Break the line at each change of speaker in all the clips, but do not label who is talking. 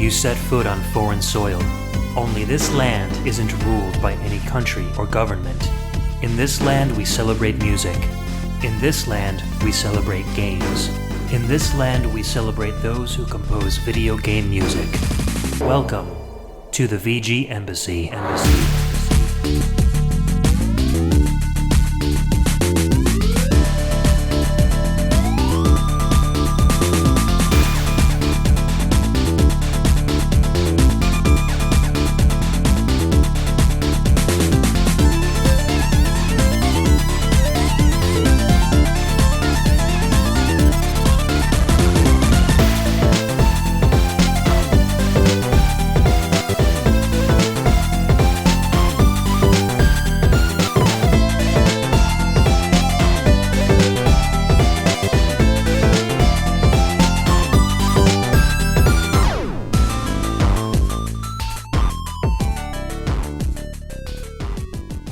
You set foot on foreign soil. Only this land isn't ruled by any country or government. In this land we celebrate music. In this land we celebrate games. In this land we celebrate those who compose video game music. Welcome to the VG Embassy.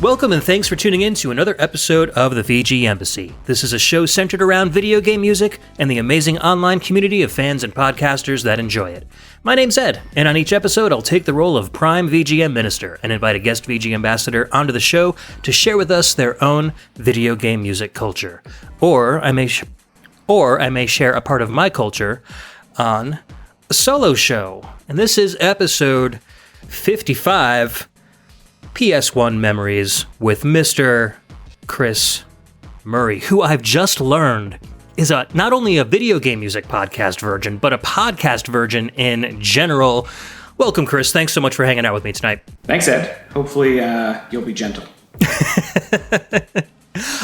Welcome and thanks for tuning in to another episode of the VG Embassy. This is a show centered around video game music and the amazing online community of fans and podcasters that enjoy it. My name's Ed, and on each episode I'll take the role of Prime VGM Minister and invite a guest VG Ambassador onto the show to share with us their own video game music culture. Or I may share a part of my culture on a solo show. And this is episode 55, PS1 Memories with Mr. Chris Murray, who I've just learned is not only a video game music podcast virgin, but a podcast virgin in general. Welcome, Chris. Thanks so much for hanging out with me tonight.
Thanks, Ed. Hopefully you'll be gentle.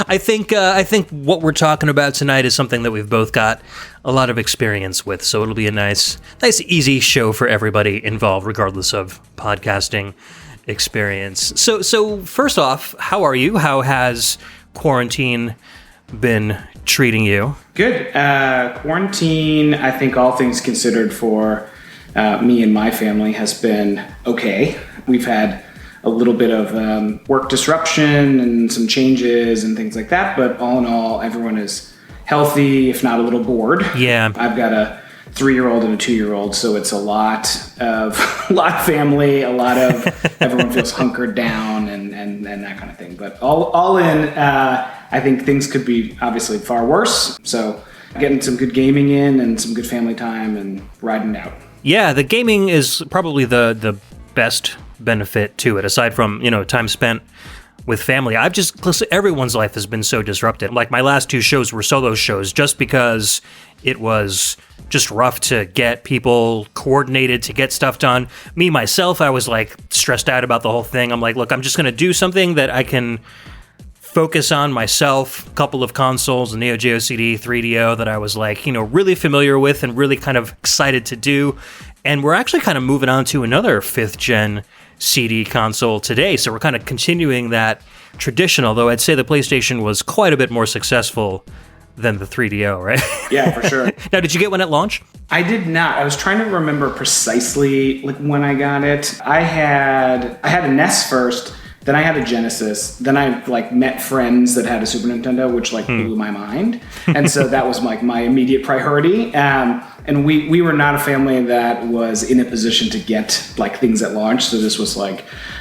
I think what we're talking about tonight is something that we've both got a lot of experience with, so it'll be a nice, easy show for everybody involved, regardless of podcasting experience. So first off, how are you? How has quarantine been treating you?
Good. Quarantine, I think all things considered for me and my family has been okay. We've had a little bit of work disruption and some changes and things like that, but all in all, everyone is healthy, if not a little bored.
Yeah.
I've got a 3-year-old and a 2-year-old, so it's a lot of family, a lot of everyone feels hunkered down and that kind of thing. But all in, I think things could be obviously far worse. So getting some good gaming in and some good family time and riding out. Yeah,
the gaming is probably the best benefit to it, aside from, time spent with family. Everyone's life has been so disrupted. Like my last 2 shows were solo shows just because it was just rough to get people coordinated to get stuff done. Me, myself, I was like stressed out about the whole thing. I'm like, look, I'm just going to do something that I can focus on myself. A couple of consoles, a Neo Geo CD, 3DO that I was like, really familiar with and really kind of excited to do. And we're actually kind of moving on to another 5th gen CD console today. So we're kind of continuing that tradition, although I'd say the PlayStation was quite a bit more successful than the 3DO, right?
Yeah, for sure.
Now, did you get one at launch?
I did not. I was trying to remember precisely when I got it. I had a NES first, then I had a Genesis, then I met friends that had a Super Nintendo, which blew my mind. And so that was my immediate priority. And we were not a family that was in a position to get things at launch. So this was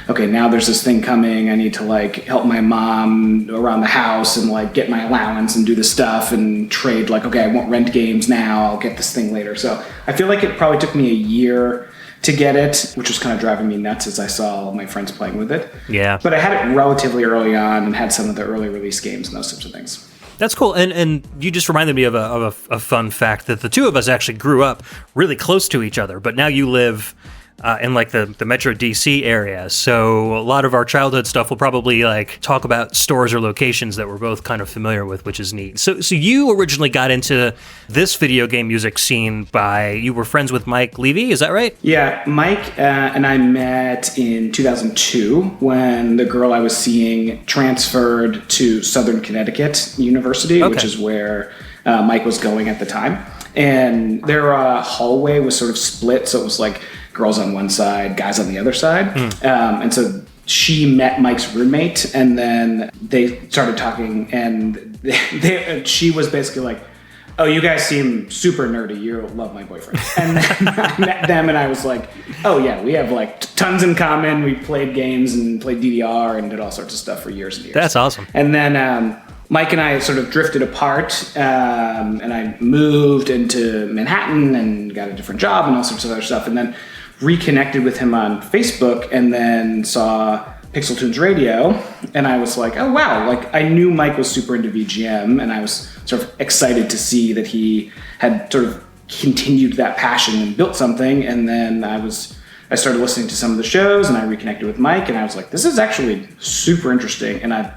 okay, now there's this thing coming. I need to help my mom around the house and get my allowance and do the stuff and trade okay, I won't rent games now. I'll get this thing later. So I feel like it probably took me a year to get it, which was kind of driving me nuts as I saw my friends playing with it.
Yeah.
But I had it relatively early on and had some of the early release games and those types of things.
That's cool. And you just reminded me of a fun fact that the two of us actually grew up really close to each other, but now you live in the Metro DC area. So a lot of our childhood stuff will probably talk about stores or locations that we're both kind of familiar with, which is neat. So you originally got into this video game music scene you were friends with Mike Levy, is that right?
Yeah, Mike and I met in 2002 when the girl I was seeing transferred to Southern Connecticut University,
okay,
which is where Mike was going at the time. And their hallway was sort of split, so it was girls on one side, guys on the other side. And so she met Mike's roommate, and then they started talking, and she was basically oh, you guys seem super nerdy. You'll love my boyfriend. And then I met them and I was like, oh yeah, we have like tons in common. We played games and played DDR and did all sorts of stuff for years and years.
That's awesome.
And then Mike and I sort of drifted apart, and I moved into Manhattan and got a different job and all sorts of other stuff, and then reconnected with him on Facebook, and then saw Pixel Tunes Radio, and I was like, oh wow, like I knew Mike was super into VGM, and I was sort of excited to see that he had sort of continued that passion and built something, and then I started listening to some of the shows, and I reconnected with Mike, and I was like, this is actually super interesting, and I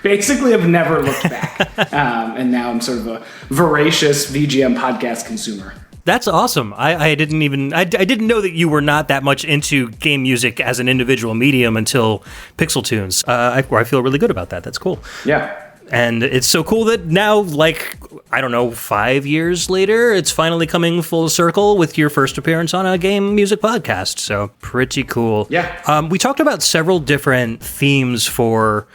basically have never looked back. And now I'm sort of a voracious VGM podcast consumer.
That's awesome. I didn't know that you were not that much into game music as an individual medium until Pixel Tunes. I feel really good about that. That's cool.
Yeah.
And it's so cool that now, like, I don't know, 5 years later, it's finally coming full circle with your first appearance on a game music podcast. So pretty cool.
Yeah.
We talked about several different themes for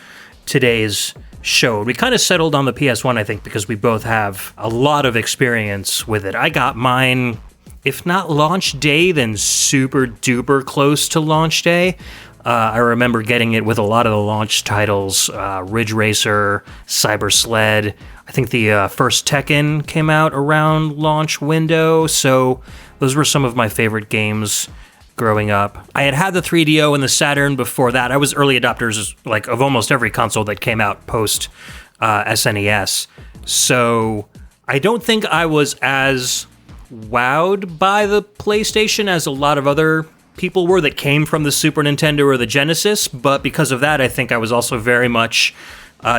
today's show. We kind of settled on the PS1, I think, because we both have a lot of experience with it. I got mine, if not launch day, then super duper close to launch day. I remember getting it with a lot of the launch titles, Ridge Racer, Cyber Sled. I think the first Tekken came out around launch window, so those were some of my favorite games growing up. I had the 3DO and the Saturn before that. I was early adopters like of almost every console that came out post SNES. So I don't think I was as wowed by the PlayStation as a lot of other people were that came from the Super Nintendo or the Genesis, but because of that, I think I was also very much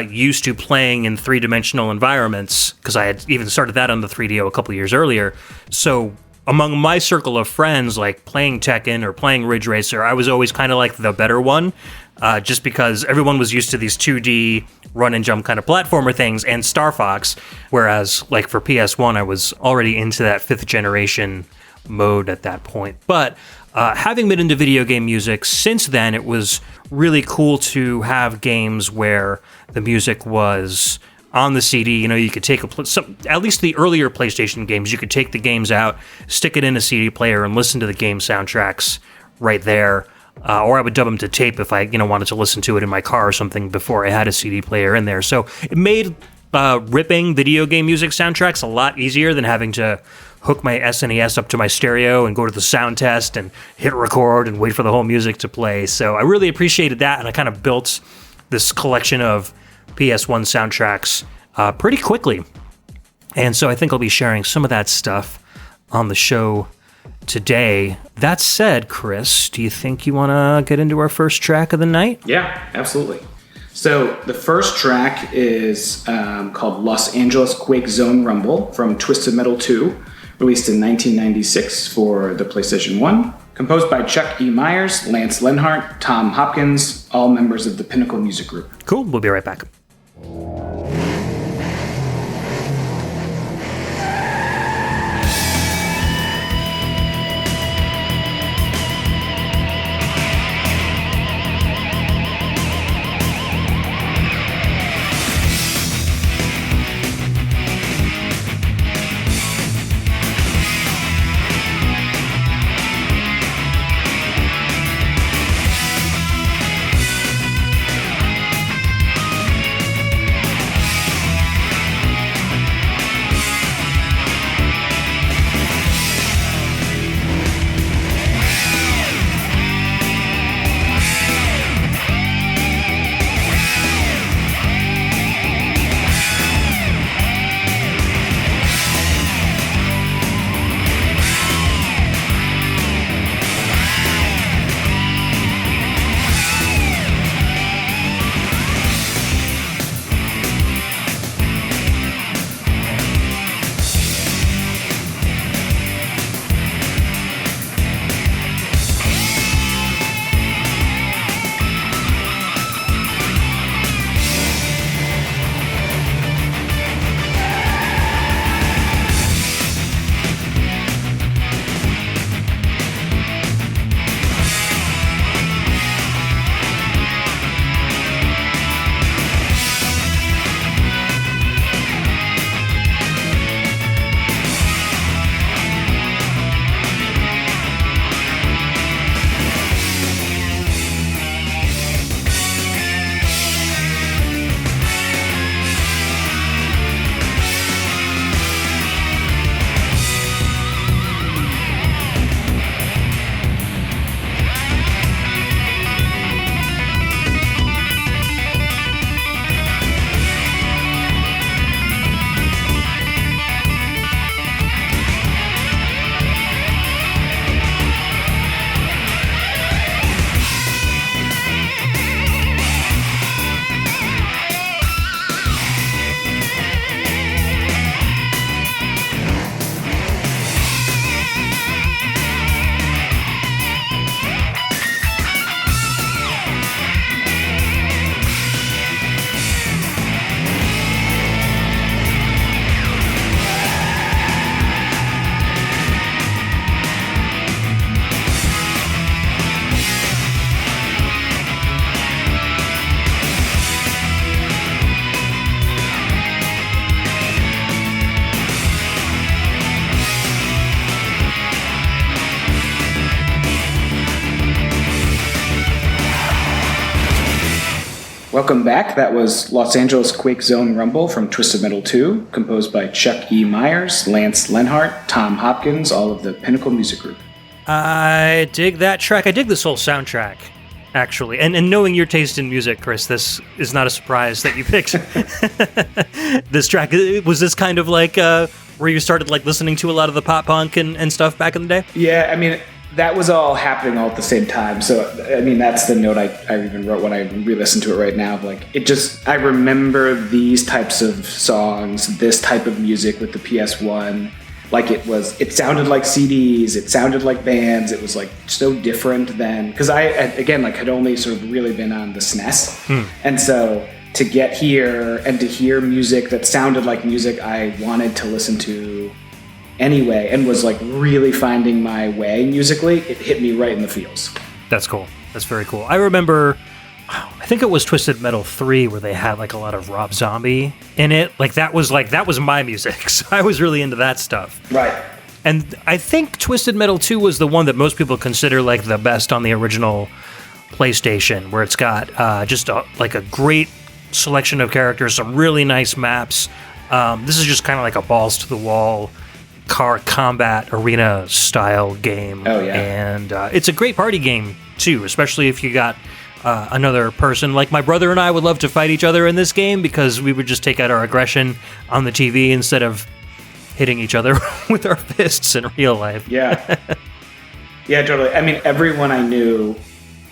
used to playing in three-dimensional environments, because I had even started that on the 3DO a couple years earlier. So among my circle of friends, like playing Tekken or playing Ridge Racer, I was always kind of like the better one, just because everyone was used to these 2D run and jump kind of platformer things and Star Fox, whereas like for PS1, I was already into that 5th generation mode at that point. But having been into video game music since then, it was really cool to have games where the music was on the CD. You know, you could take at least the earlier PlayStation games, you could take the games out, stick it in a CD player, and listen to the game soundtracks right there. Or I would dub them to tape if I, wanted to listen to it in my car or something before I had a CD player in there. So it made ripping video game music soundtracks a lot easier than having to hook my SNES up to my stereo and go to the sound test and hit record and wait for the whole music to play. So I really appreciated that, and I kind of built this collection of PS1 soundtracks pretty quickly. And so I think I'll be sharing some of that stuff on the show today. That said, Chris, do you think you want to get into our first track of the night?
Yeah, absolutely. So the first track is called Los Angeles Quake Zone Rumble from Twisted Metal 2, released in 1996 for the PlayStation 1. Composed by Chuck E. Myers, Lance Lenhart, Tom Hopkins, all members of the Pinnacle Music Group.
Cool, we'll be right back.
Welcome back. That was Los Angeles Quake Zone Rumble from Twisted Metal 2, composed by Chuck E. Myers, Lance Lenhart, Tom Hopkins, all of the Pinnacle Music Group.
I dig that track. I dig this whole soundtrack, actually. And knowing your taste in music, Chris, this is not a surprise that you picked this track. Was this kind of like where you started like listening to a lot of the pop punk and stuff back in the day?
Yeah, I mean, that was all happening all at the same time. So, I mean, that's the note I even wrote when I re-listened to it right now. Like, I remember these types of songs, this type of music with the PS1. Like, it sounded like CDs, it sounded like bands. It was, like, so different than, because I, again, like, had only sort of really been on the SNES. And so to get here and to hear music that sounded like music I wanted to listen to anyway, and was like really finding my way musically, it hit me right in the feels.
That's cool. That's very cool. I remember, I think it was Twisted Metal 3 where they had like a lot of Rob Zombie in it. Like that was my music. So I was really into that stuff.
Right.
And I think Twisted Metal 2 was the one that most people consider like the best on the original PlayStation, where it's got just like a great selection of characters, some really nice maps. This is just kind of like a balls to the wall car combat arena style game.
Oh, yeah.
And it's a great party game too, especially if you got another person. Like my brother and I would love to fight each other in this game because we would just take out our aggression on the TV instead of hitting each other with our fists in real life.
Yeah. Yeah, totally. I mean, everyone I knew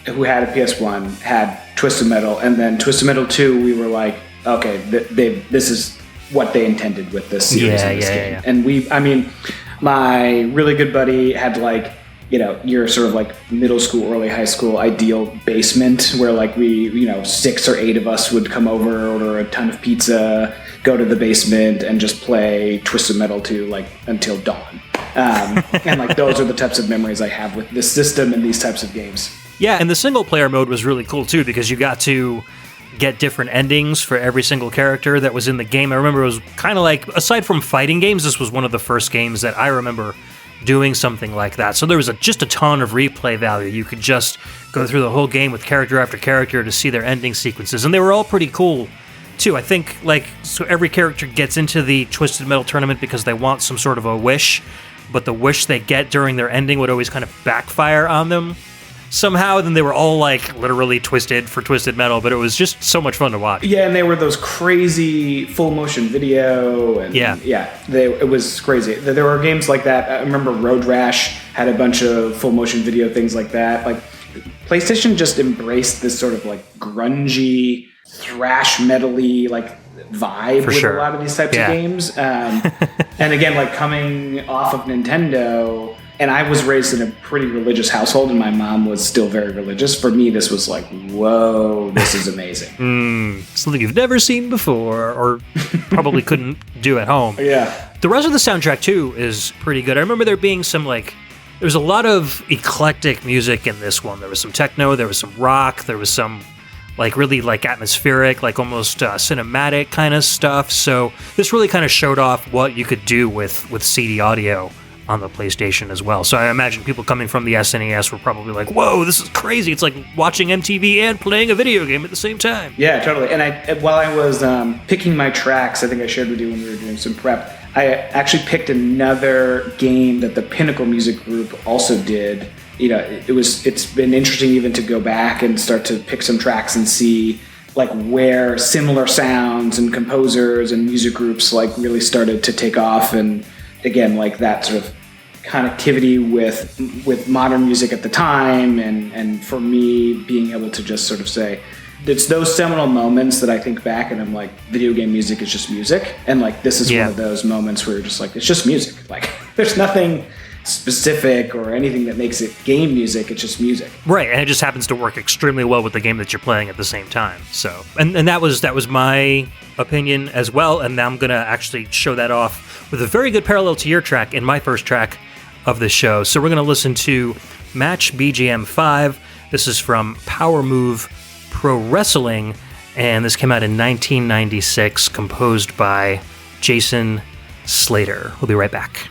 who had a PS1 had Twisted Metal, and then Twisted Metal 2, we were like, okay, this is what they intended with this series in this game. Yeah. And my really good buddy had like, your sort of like middle school, early high school ideal basement where like we, 6 or 8 of us would come over, order a ton of pizza, go to the basement and just play Twisted Metal 2 like until dawn. And like those are the types of memories I have with this system and these types of games.
Yeah, and the single player mode was really cool too because you got to get different endings for every single character that was in the game. I remember it was kind of like, aside from fighting games, this was one of the first games that I remember doing something like that. So there was just a ton of replay value. You could just go through the whole game with character after character to see their ending sequences, and they were all pretty cool too. I think so every character gets into the Twisted Metal tournament because they want some sort of a wish, but the wish they get during their ending would always kind of backfire on them somehow. Then they were all like literally twisted for Twisted Metal, but it was just so much fun to watch.
Yeah, and they were those crazy full motion video, and it was crazy. There were games like that. I remember Road Rash had a bunch of full motion video things like that. Like PlayStation just embraced this sort of like grungy, thrash metal-y like vibe with a lot of these types of games. And again, like coming off of Nintendo. And I was raised in a pretty religious household, and my mom was still very religious. For me, this was like, whoa, this is amazing.
Something you've never seen before, or probably couldn't do at home.
Yeah.
The rest of the soundtrack, too, is pretty good. I remember there being some, there was a lot of eclectic music in this one. There was some techno, there was some rock, there was some, really, atmospheric, almost cinematic kind of stuff. So this really kind of showed off what you could do with CD audio on the PlayStation as well. So I imagine people coming from the SNES were probably like, whoa, this is crazy. It's like watching MTV and playing a video game at the same time.
Yeah, totally. And while I was picking my tracks, I think I shared with you when we were doing some prep, I actually picked another game that the Pinnacle Music Group also did. It's been interesting even to go back and start to pick some tracks and see where similar sounds and composers and music groups really started to take off. And again, that sort of connectivity with modern music at the time, and for me being able to just sort of say, it's those seminal moments that I think back and I'm like, video game music is just music, and this is one of those moments where you're just like, it's just music. There's nothing specific or anything that makes it game music, it's just music.
Right, and it just happens to work extremely well with the game that you're playing at the same time. So, and that was my opinion as well, and now I'm going to actually show that off with a very good parallel to your track in my first track of the show. So we're going to listen to Match BGM 5. This is from Power Move Pro Wrestling, and this came out in 1996, composed by Jason Slater. We'll be right back.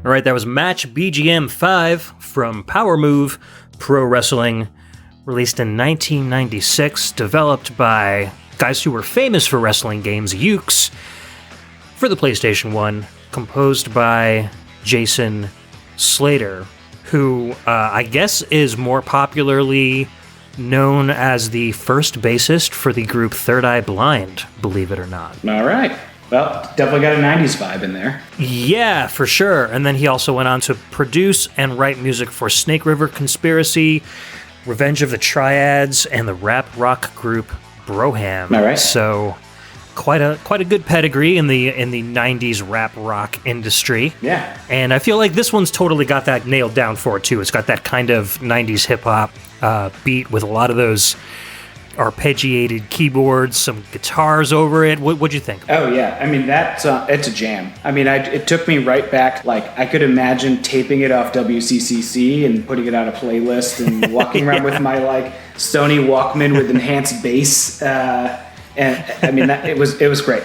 All right, that was Match BGM 5 from Power Move Pro Wrestling, released in 1996, developed by guys who were famous for wrestling games, Ukes, for the PlayStation 1, composed by Jason Slater, who I guess is more popularly known as the first bassist for the group Third Eye Blind, believe it or not.
All right. Well, definitely got a 90s vibe in there.
Yeah, for sure. And then he also went on to produce and write music for Snake River Conspiracy, Revenge of the Triads, and the rap rock group Broham.
All right.
So quite a good pedigree in the 90s rap rock industry.
Yeah.
And I feel like this one's totally got that nailed down for it too. It's got that kind of 90s hip hop beat with a lot of those arpeggiated keyboards, some guitars over it. What'd you think?
Oh yeah, I mean it's a jam. I mean, it took me right back. Like I could imagine taping it off WCCC and putting it on a playlist and walking around with my like Sony Walkman with enhanced bass. And I mean, it was great.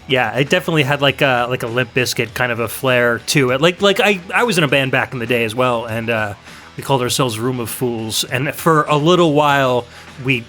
Yeah, it definitely had like a Limp Bizkit kind of a flair to it. Like I was in a band back in the day as well, and we called ourselves Room of Fools. And for a little while, we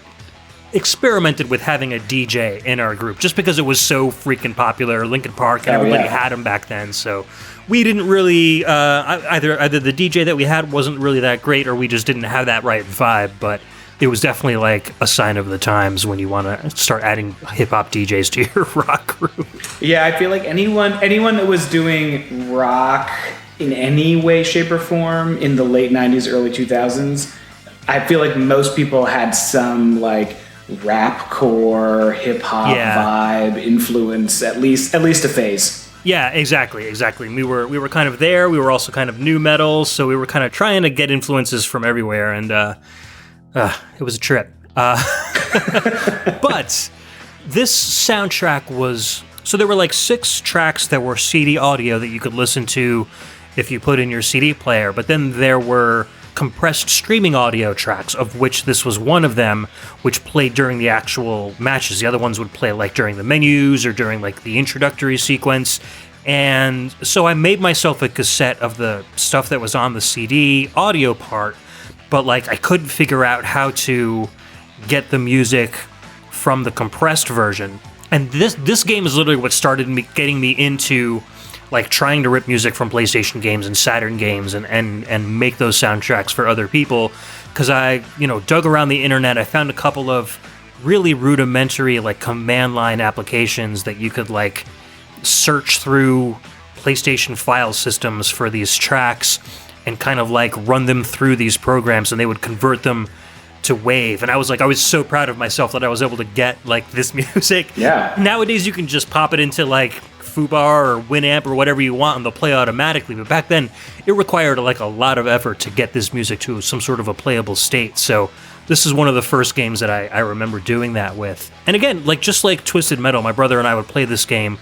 experimented with having a DJ in our group just because it was so freaking popular. Linkin Park and everybody had them back then, so we didn't really either the DJ that we had wasn't really that great, or we just didn't have that right vibe. But it was definitely like a sign of the times when you want to start adding hip hop DJs to your rock group.
Yeah, I feel like anyone that was doing rock in any way, shape, or form in the late 90s, early 2000s, I feel like most people had some like rapcore, hip hop vibe influence, at least a phase.
Yeah, exactly. We were kind of there. We were also kind of new metal, so we were kind of trying to get influences from everywhere, and it was a trip. But this soundtrack was, so there were like 6 tracks that were CD audio that you could listen to if you put in your CD player, but then there were compressed streaming audio tracks, of which this was one of them, which played during the actual matches. The other ones would play like during the menus or during like the introductory sequence. And so I made myself a cassette of the stuff that was on the CD audio part, but like I couldn't figure out how to get the music from the compressed version. And this game is literally what started getting me into like trying to rip music from PlayStation games and Saturn games and make those soundtracks for other people, because I dug around the internet. I found a couple of really rudimentary like command line applications that you could like search through PlayStation file systems for these tracks and kind of like run them through these programs, and they would convert them to wave. And I was so proud of myself that I was able to get like this music.
Yeah.
Nowadays you can just pop it into like Fubar or Winamp or whatever you want and they'll play automatically, but back then it required like a lot of effort to get this music to some sort of a playable state. So this is one of the first games that I remember doing that with. And again, like just like Twisted Metal, my brother and I would play this game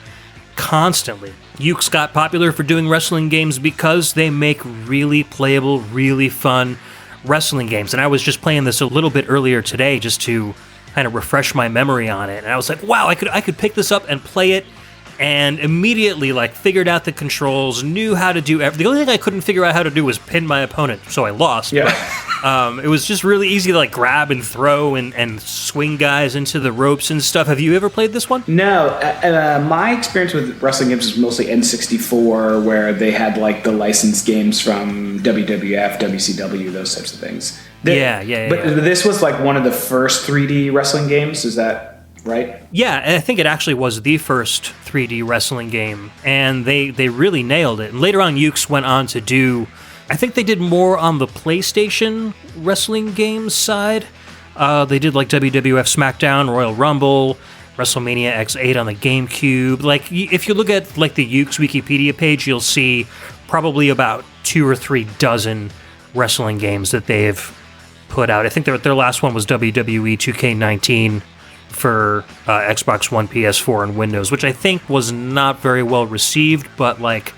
constantly. Ukes got popular for doing wrestling games because they make really playable, really fun wrestling games. And I was just playing this a little bit earlier today just to kind of refresh my memory on it. And I was like, wow, I could pick this up and play it, and immediately like figured out the controls, knew how to do everything. The only thing I couldn't figure out how to do was pin my opponent, so I lost.
Yeah.
But, it was just really easy to like grab and throw and swing guys into the ropes and stuff. Have you ever played this one?
No. My experience with wrestling games was mostly N64, where they had like the licensed games from WWF, WCW, those types of things.
Yeah.
But this was like one of the first 3D wrestling games, is that right?
Yeah, I think it actually was the first 3D wrestling game, and they really nailed it. And later on, Ukes went on to do, I think they did more on the PlayStation wrestling games side. They did like WWF SmackDown, Royal Rumble, WrestleMania X8 on the GameCube. Like, if you look at like the Ukes Wikipedia page, you'll see probably about 2 or 3 dozen wrestling games that they've put out. I think their last one was WWE 2K19 for Xbox One, PS4, and Windows, which I think was not very well received, but like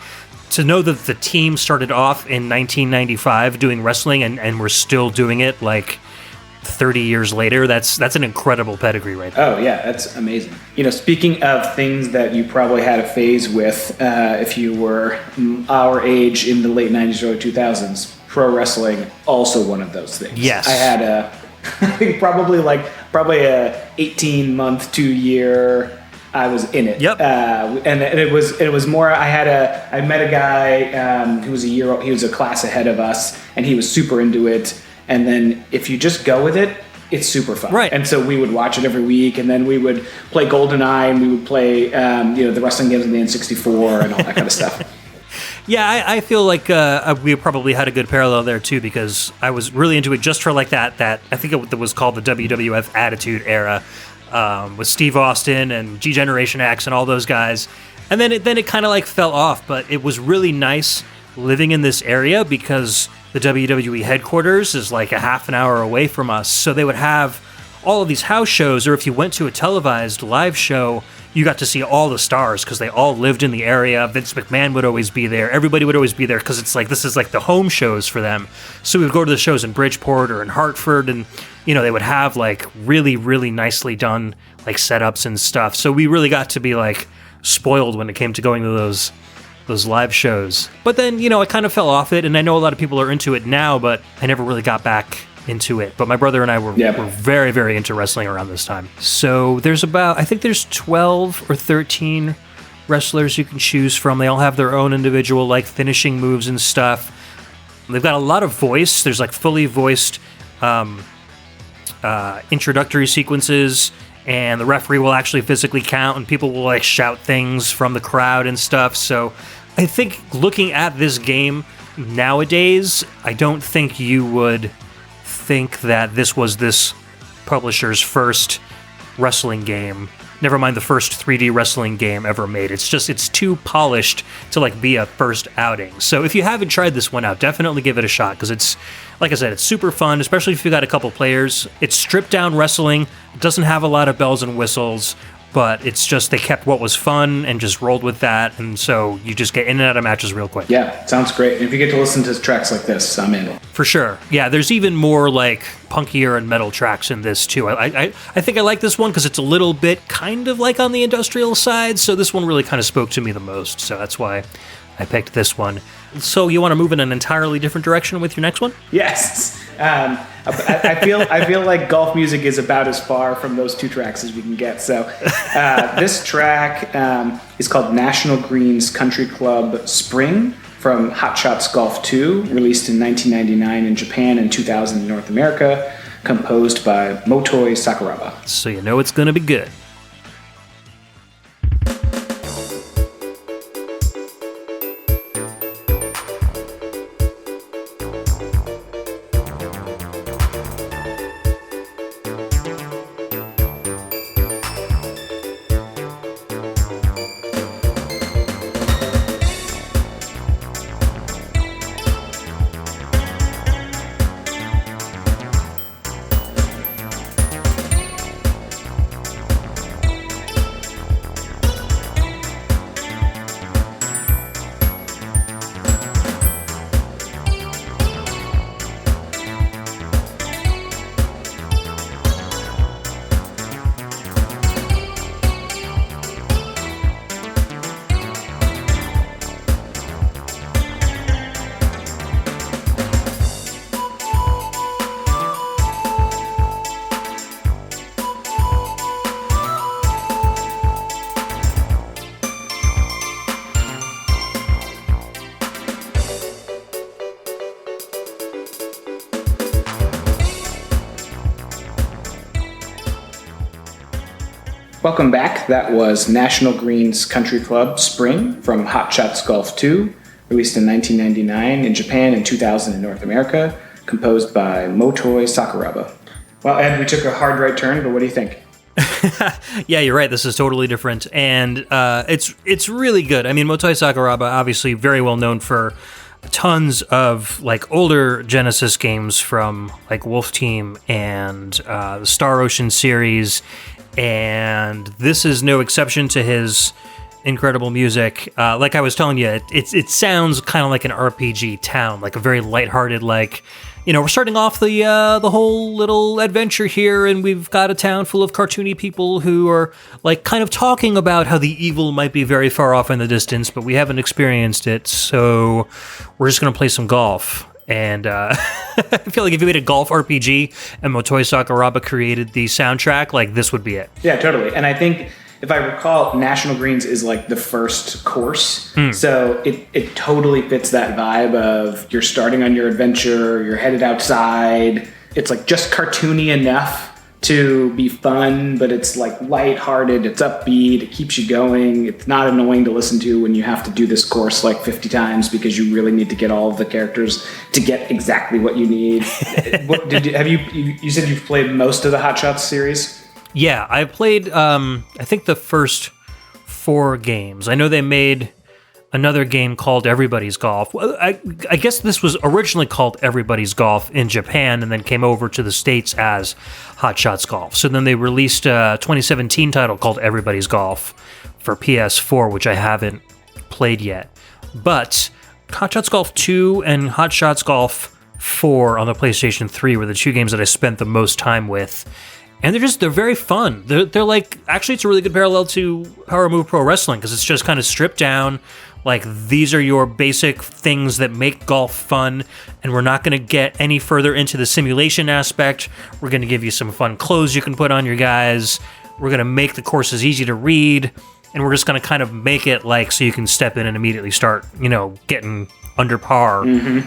to know that the team started off in 1995 doing wrestling and we're still doing it like 30 years later. That's an incredible pedigree right there.
Oh yeah, that's amazing. Speaking of things that you probably had a phase with, if you were our age in the late 90s, early 2000s, pro wrestling, also one of those things.
Yes.
I had I think probably a 18-month, 2-year. I was in it.
Yep.
And it was more. I met a guy who was he was a class ahead of us, and he was super into it. And then if you just go with it, it's super fun.
Right.
And so we would watch it every week, and then we would play GoldenEye, and we would play the wrestling games on the N64 and all that kind of stuff.
Yeah, I feel like we probably had a good parallel there too, because I was really into it just for like that I think it was called the WWF Attitude Era, with Steve Austin and G-Generation X and all those guys, and then it kind of like fell off. But it was really nice living in this area because the WWE headquarters is like a half an hour away from us, so they would have all of these house shows, or if you went to a televised live show, you got to see all the stars because they all lived in the area. Vince McMahon would always be there. Everybody would always be there because it's like this is like the home shows for them. So we would go to the shows in Bridgeport or in Hartford, and they would have like really, really nicely done like setups and stuff. So we really got to be like spoiled when it came to going to those live shows. But then I kind of fell off it, and I know a lot of people are into it now, but I never really got back into it. But my brother and I were very, very into wrestling around this time. So there's I think there's 12 or 13 wrestlers you can choose from. They all have their own individual like finishing moves and stuff. They've got a lot of voice. There's like fully voiced introductory sequences, and the referee will actually physically count, and people will like shout things from the crowd and stuff. So I think looking at this game nowadays, I don't think you would think that this was this publisher's first wrestling game. Never mind the first 3D wrestling game ever made. It's too polished to like be a first outing. So if you haven't tried this one out, definitely give it a shot, because it's, like I said, it's super fun, especially if you got a couple players. It's stripped down wrestling. It doesn't have a lot of bells and whistles, but it's just they kept what was fun and just rolled with that, and so you just get in and out of matches real quick.
Yeah, sounds great. And if you get to listen to tracks like this, I'm in.
For sure. Yeah, there's even more like punkier and metal tracks in this too. I think I like this one because it's a little bit kind of like on the industrial side, so this one really kind of spoke to me the most, so that's why I picked this one. So you want to move in an entirely different direction with your next one?
Yes. I feel like golf music is about as far from those two tracks as we can get. So this track is called National Green's Country Club Spring from Hot Shots Golf 2, released in 1999 in Japan and 2000 in North America, composed by Motoi Sakuraba.
So you know it's going to be good.
Welcome back. That was National Green's Country Club Spring from Hot Shots Golf 2, released in 1999 in Japan and 2000 in North America, composed by Motoi Sakuraba. Well, Ed, we took a hard right turn, but what do you think?
Yeah, you're right. This is totally different, and it's really good. I mean, Motoi Sakuraba, obviously very well known for tons of like older Genesis games from like Wolf Team and the Star Ocean series, and this is no exception to his incredible music. Like I was telling you, it sounds kind of like an RPG town, like a very lighthearted, like, we're starting off the whole little adventure here, and we've got a town full of cartoony people who are like kind of talking about how the evil might be very far off in the distance, but we haven't experienced it, so we're just going to play some golf. And I feel like if you made a golf RPG and Motoi Sakuraba created the soundtrack, like this would be it.
Yeah, totally. And I think, if I recall, National Greens is like the first course. So it totally fits that vibe of you're starting on your adventure, you're headed outside. It's like just cartoony enough to be fun, but it's like lighthearted, it's upbeat, it keeps you going. It's not annoying to listen to when you have to do this course like 50 times because you really need to get all of the characters to get exactly what you need. You said you've played most of the Hot Shots series?
Yeah, I played, I think the first 4 games. I know they made another game called Everybody's Golf. I guess this was originally called Everybody's Golf in Japan and then came over to the States as Hot Shots Golf. So then they released a 2017 title called Everybody's Golf for PS4, which I haven't played yet. But Hot Shots Golf 2 and Hot Shots Golf 4 on the PlayStation 3 were the 2 games that I spent the most time with. And they're very fun. They're like, actually, it's a really good parallel to Power Move Pro Wrestling because it's just kind of stripped down. Like, these are your basic things that make golf fun, and we're not going to get any further into the simulation aspect. We're going to give you some fun clothes you can put on your guys. We're going to make the courses easy to read, and we're just going to kind of make it like so you can step in and immediately start, getting under par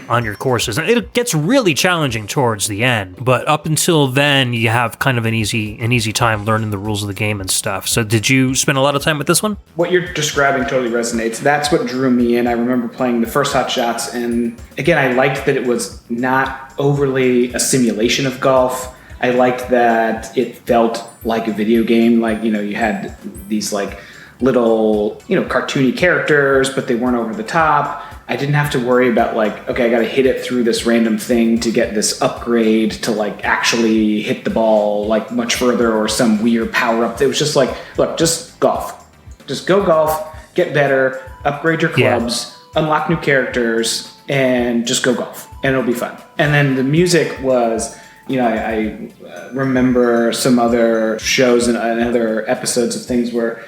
on your courses. And it gets really challenging towards the end, but up until then, you have kind of an easy time learning the rules of the game and stuff. So did you spend a lot of time with this one?
What you're describing totally resonates. That's what drew me in. I remember playing the first Hot Shots, and again, I liked that it was not overly a simulation of golf. I liked that it felt like a video game. Like, you had these like little, cartoony characters, but they weren't over the top. I didn't have to worry about like, okay, I got to hit it through this random thing to get this upgrade to like actually hit the ball like much further or some weird power up. It was just like, look, just golf. Just go golf, get better, upgrade your clubs, unlock new characters, and just go golf. And it'll be fun. And then the music was, I remember some other shows and other episodes of things where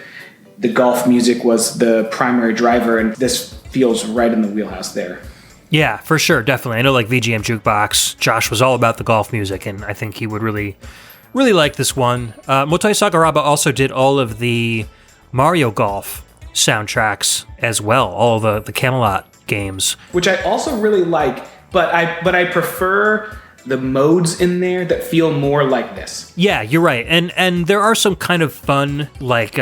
the golf music was the primary driver, and this feels right in the wheelhouse there.
Yeah, for sure, definitely. I know like VGM Jukebox, Josh was all about the golf music, and I think he would really like this one. Motoi Sakuraba also did all of the Mario Golf soundtracks as well, all the Camelot games.
Which I also really like, but I prefer the modes in there that feel more like this.
Yeah, you're right. And there are some kind of fun like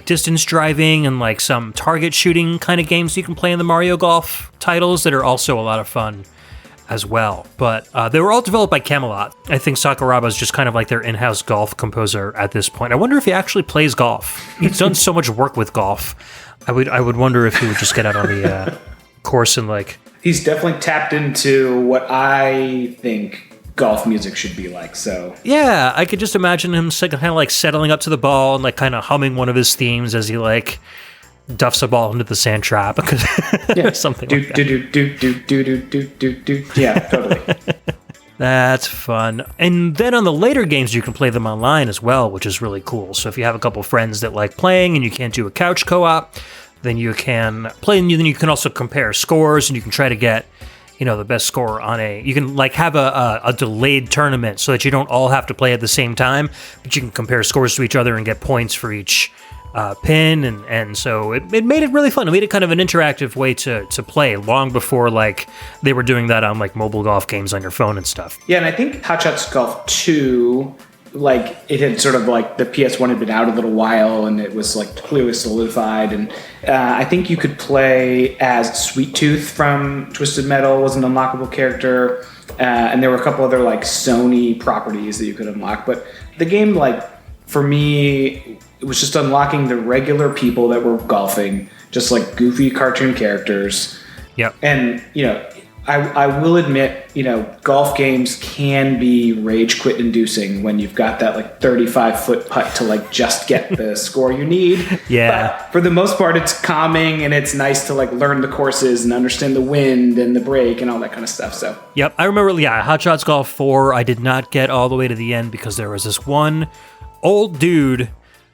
distance driving and like some target shooting kind of games you can play in the Mario Golf titles that are also a lot of fun as well. But they were all developed by Camelot. I think Sakuraba is just kind of like their in-house golf composer at this point. I wonder if he actually plays golf. He's done so much work with golf. I would wonder if he would just get out on the course and like...
He's definitely tapped into what I think golf music should be like, so... Yeah,
I could just imagine him kind of like settling up to the ball and like kind of humming one of his themes as he like duffs a ball into the sand trap.
Yeah.
Something
do,
like that.
Do. Yeah, totally.
That's fun. And then on the later games, you can play them online as well, which is really cool. So if you have a couple friends that like playing and you can't do a couch co-op, then you can play, and then you can also compare scores, and you can try to get the best score on you can like have a delayed tournament so that you don't all have to play at the same time, but you can compare scores to each other and get points for each pin. And so it made it really fun. It made it kind of an interactive way to play long before like they were doing that on like mobile golf games on your phone and stuff.
Yeah. And I think Hot Shots Golf 2, like it had sort of like the PS1 had been out a little while and it was like clearly solidified. And I think you could play as Sweet Tooth from Twisted Metal was an unlockable character. And there were a couple other like Sony properties that you could unlock. But the game, like for me, it was just unlocking the regular people that were golfing, just like goofy cartoon characters.
Yep.
And, I will admit, golf games can be rage quit inducing when you've got that like 35-foot putt to like just get the score you need.
Yeah.
But for the most part, it's calming and it's nice to like learn the courses and understand the wind and the break and all that kind of stuff. So.
Yep, I remember. Yeah, Hot Shots Golf 4. I did not get all the way to the end because there was this one old dude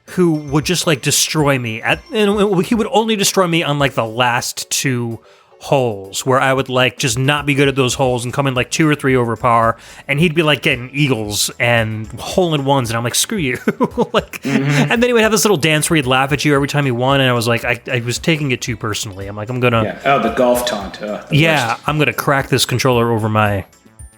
who would just like destroy me. He would only destroy me on like the last 2 holes where I would like just not be good at those holes and come in like 2 or 3 over par, and he'd be like getting eagles and hole-in-ones, and I'm like, screw you. And then he would have this little dance where he'd laugh at you every time he won, and I was like, I was taking it too personally. I'm like, I'm gonna...
Yeah. Oh, the golf taunt.
Yeah, I'm gonna crack this controller over my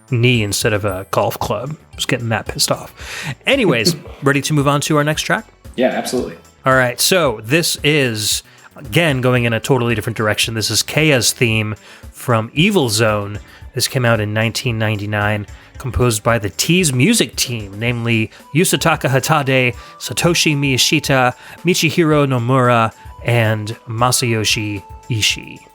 knee instead of a golf club. I was getting that pissed off. Anyways, ready to move on to our next track?
Yeah, absolutely.
All right, so this is... Again, going in a totally different direction. This is Keia's theme from Evil Zone. This came out in 1999, composed by the T's music team, namely Yusutaka Hatade, Satoshi Miyashita, Michihiro Nomura, and Masayoshi Ishii.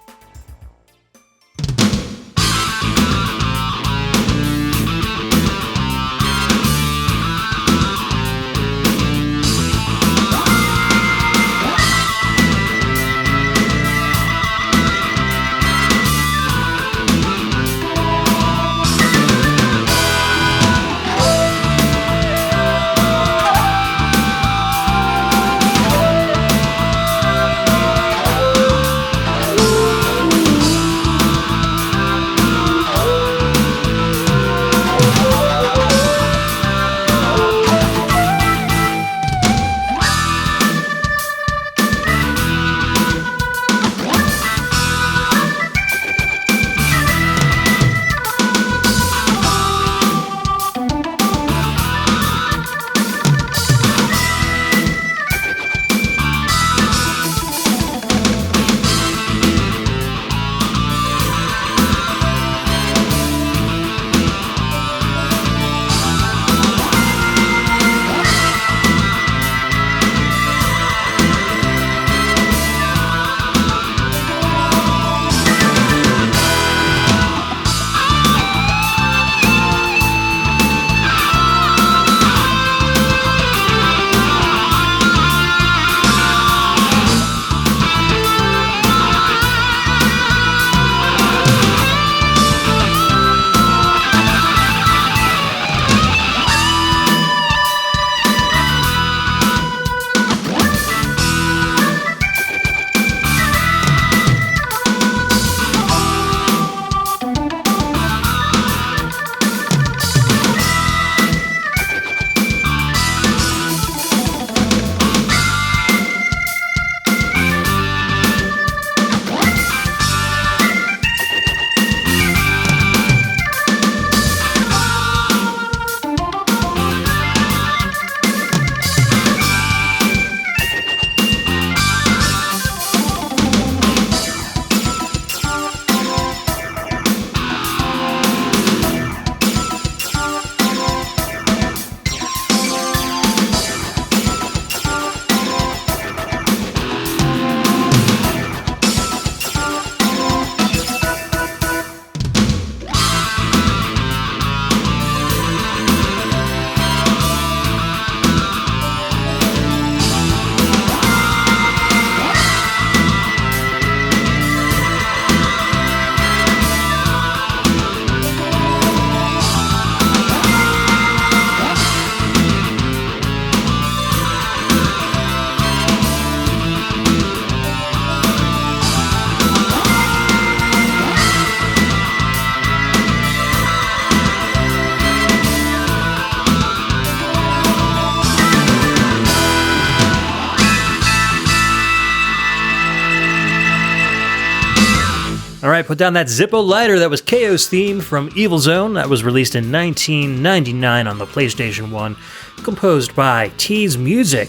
All right, put down that Zippo lighter. That was Keia's theme from Evil Zone. That was released in 1999 on the PlayStation 1, composed by T's Music,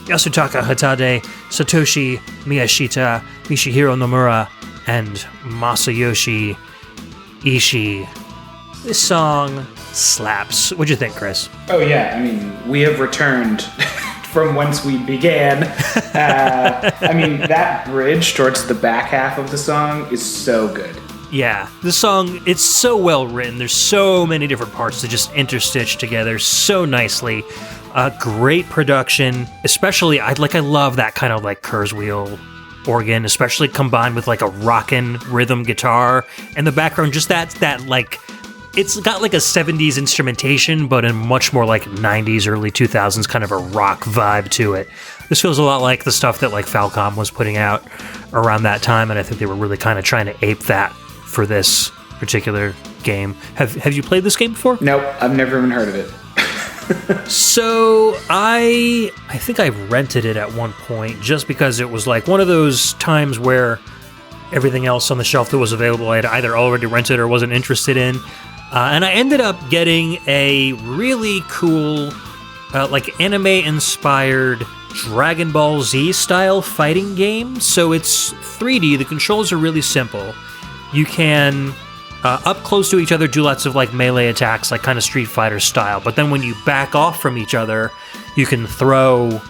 Yasutaka Hatade, Satoshi Miyashita, Michihiro Nomura, and Masayoshi Ishii. This song slaps. What'd you think, Chris?
Oh, yeah. I mean, we have returned from whence we began. I mean, that bridge towards the back half of the song is so good.
Yeah, the song, it's so well written. There's so many different parts that just interstitch together so nicely. Great production, especially, I love that kind of like Kurzweil organ, especially combined with like a rockin' rhythm guitar. And the background, just that like, it's got like a 70s instrumentation, but in much more like 90s, early 2000s kind of a rock vibe to it. This feels a lot like the stuff that like Falcom was putting out around that time, and I think they were really kind of trying to ape that for this particular game. Have you played this game before?
Nope, I've never even heard of it.
So I think I rented it at one point just because it was like one of those times where everything else on the shelf that was available I had either already rented or wasn't interested in. And I ended up getting a really cool, like anime-inspired Dragon Ball Z style fighting game. So it's 3D. The controls are really simple. You can, up close to each other, do lots of like melee attacks, like kind of Street Fighter style. But then when you back off from each other, you can throw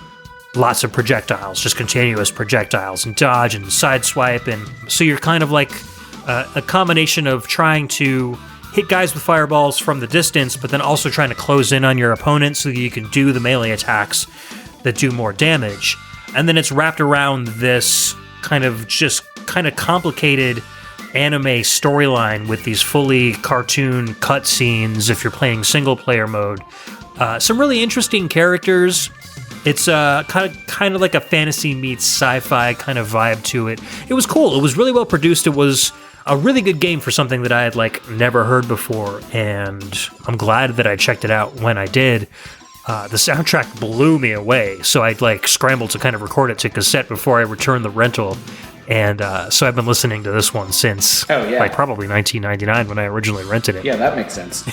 lots of projectiles, just continuous projectiles, and dodge and sideswipe. And so you're kind of like a combination of trying to hit guys with fireballs from the distance, but then also trying to close in on your opponent so that you can do the melee attacks that do more damage. And then it's wrapped around this kind of complicated anime storyline with these fully cartoon cutscenes if you're playing single player mode. Some really interesting characters. It's kind of like a fantasy meets sci-fi kind of vibe to it. It was cool. It was really well produced. It was a really good game for something that I had like never heard before, and I'm glad that I checked it out when I did. The soundtrack blew me away, so I'd like scrambled to kind of record it to cassette before I returned the rental. And so I've been listening to this one since like probably 1999 when I originally rented it.
Yeah, that makes sense.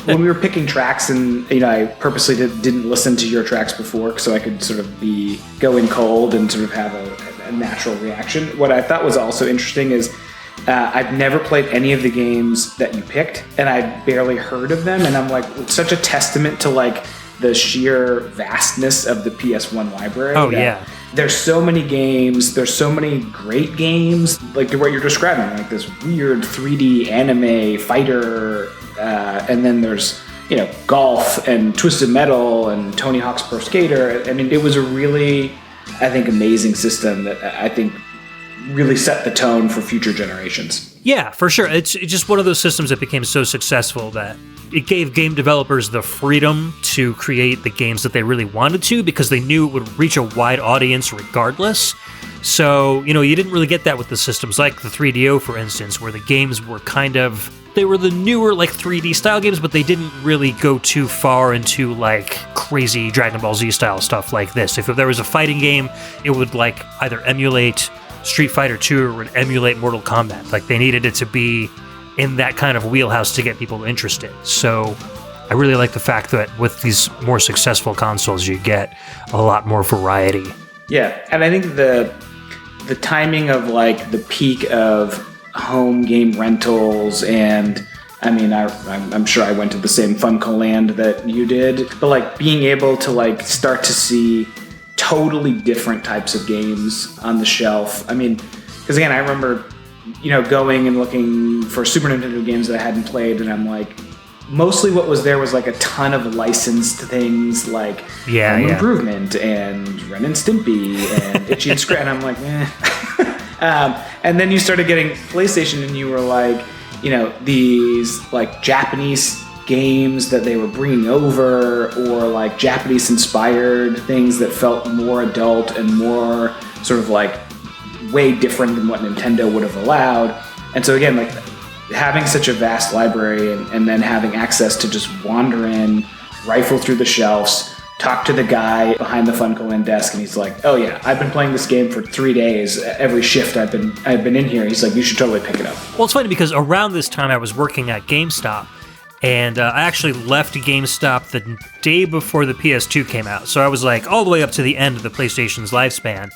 When we were picking tracks, and I purposely didn't listen to your tracks before so I could sort of go in cold and sort of have a natural reaction. What I thought was also interesting is I've never played any of the games that you picked, and I'd barely heard of them. And I'm like, it's such a testament to like the sheer vastness of the PS1 library.
Oh, yeah.
There's so many games. There's so many great games, like what you're describing, like this weird 3D anime fighter, and then there's golf and Twisted Metal and Tony Hawk's Pro Skater. I mean, it was a really, I think, amazing system that I think really set the tone for future generations.
Yeah, for sure. It's just one of those systems that became so successful that it gave game developers the freedom to create the games that they really wanted to, because they knew it would reach a wide audience regardless. So, you didn't really get that with the systems like the 3DO, for instance, where the games were they were the newer like 3D style games, but they didn't really go too far into like crazy Dragon Ball Z style stuff like this. If there was a fighting game, it would like either emulate Street Fighter 2 or would emulate Mortal Kombat. Like they needed it to be in that kind of wheelhouse to get people interested. So I really like the fact that with these more successful consoles, you get a lot more variety.
Yeah, and I think the timing of like the peak of home game rentals, and I mean, I'm sure I went to the same Funko Land that you did, but like being able to like start to see totally different types of games on the shelf. I mean, because again, I remember going and looking for Super Nintendo games that I hadn't played, and I'm like, mostly what was there was like a ton of licensed things like Home Improvement and Ren and Stimpy and Itchy and Scratch, and I'm like, and then you started getting PlayStation, and you were like, these like Japanese games that they were bringing over, or like Japanese inspired things that felt more adult and more sort of like way different than what Nintendo would have allowed. And so again, like having such a vast library and then having access to just wander in, rifle through the shelves, talk to the guy behind the Funko desk, and he's like, "Oh yeah, I've been playing this game for 3 days. Every shift I've been in here." He's like, "You should totally pick it up."
Well, it's funny because around this time I was working at GameStop, and I actually left GameStop the day before the PS2 came out. So I was like all the way up to the end of the PlayStation's lifespan.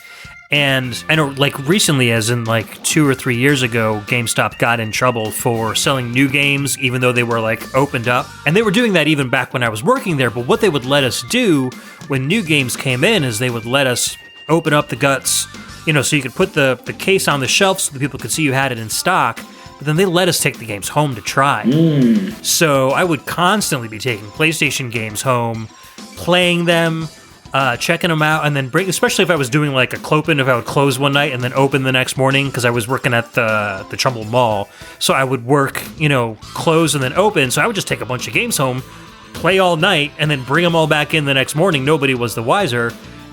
And I know, like recently, as in like 2 or 3 years ago, GameStop got in trouble for selling new games, even though they were like opened up. And they were doing that even back when I was working there. But what they would let us do when new games came in is they would let us open up the guts, so you could put the case on the shelf so that people could see you had it in stock. but then they let us take the games home to try. So I would constantly be taking PlayStation games home, playing them, checking them out, and then especially if I was doing like a clopen, if I would close one night and then open the next morning, because I was working at the Trumbull Mall. So I would work, close and then open. So I would just take a bunch of games home, play all night, and then bring them all back in the next morning. Nobody was the wiser.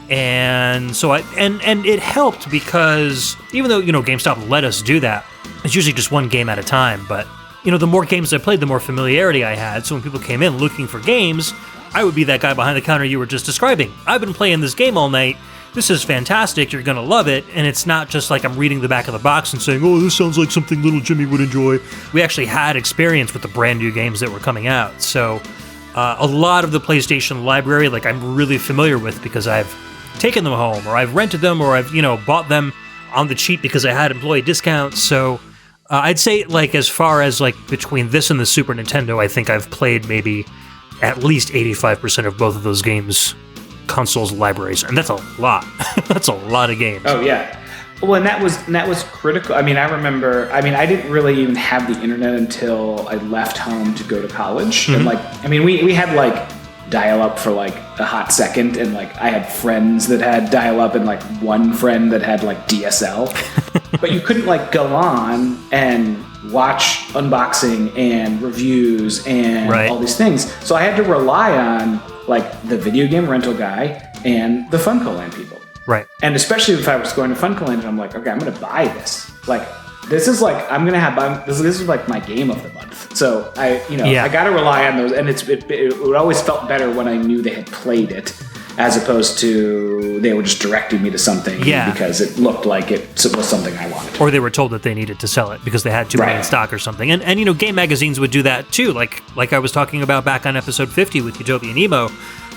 And so and it helped because even though, GameStop let us do that, it's usually just one game at a time. But, the more games I played, the more familiarity I had. So when people came in looking for games, I would be that guy behind the counter you were just describing. I've been playing this game all night. This is fantastic. You're going to love it. And it's not just like I'm reading the back of the box and saying, oh, this sounds like something little Jimmy would enjoy. We actually had experience with the brand new games that were coming out. So a lot of the PlayStation library, like I'm really familiar with because I've taken them home, or I've rented them, or I've, bought them on the cheap because I had employee discounts. So I'd say, like, as far as, like, between this and the Super Nintendo, I think I've played maybe at least 85% of both of those games' consoles libraries. And that's a lot. That's a lot of games.
Oh, yeah. Well, and that was critical. I mean, I remember, I didn't really even have the internet until I left home to go to college. Mm-hmm. And, we had, like, dial-up for like a hot second, and like I had friends that had dial-up and like one friend that had like DSL. But you couldn't like go on and watch unboxing and reviews and all these things. So I had to rely on like the video game rental guy and the Funko Land people.
Right.
And especially if I was going to Funko Land and I'm like, okay, I'm going to buy this. Like, this is like, this is like my game of the month. So I got to rely on those. And it always felt better when I knew they had played it, as opposed to they were just directing me to something because it looked like it was something I wanted.
Or they were told that they needed to sell it because they had too many in stock or something. And game magazines would do that too. Like I was talking about back on episode 50 with Utopia and Emo.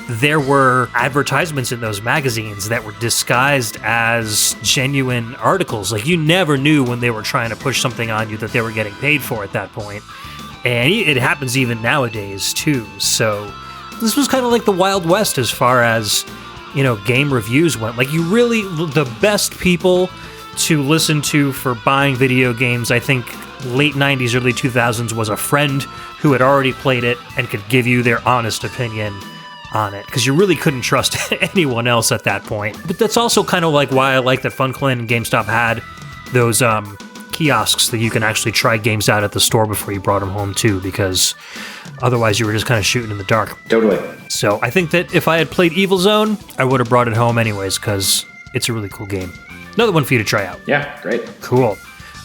There were advertisements in those magazines that were disguised as genuine articles. Like, you never knew when they were trying to push something on you that they were getting paid for at that point. And it happens even nowadays, too. So this was kind of like the Wild West as far as, game reviews went. Like, the best people to listen to for buying video games, I think, late 90s, early 2000s, was a friend who had already played it and could give you their honest opinion on it, because you really couldn't trust anyone else at that point. But that's also kind of like why I like that FunClan and GameStop had those kiosks that you can actually try games out at the store before you brought them home too, because otherwise you were just kind of shooting in the dark.
Totally.
So I think that if I had played Evil Zone, I would have brought it home anyways, because it's a really cool game. Another one for you to try out.
Yeah, great.
Cool.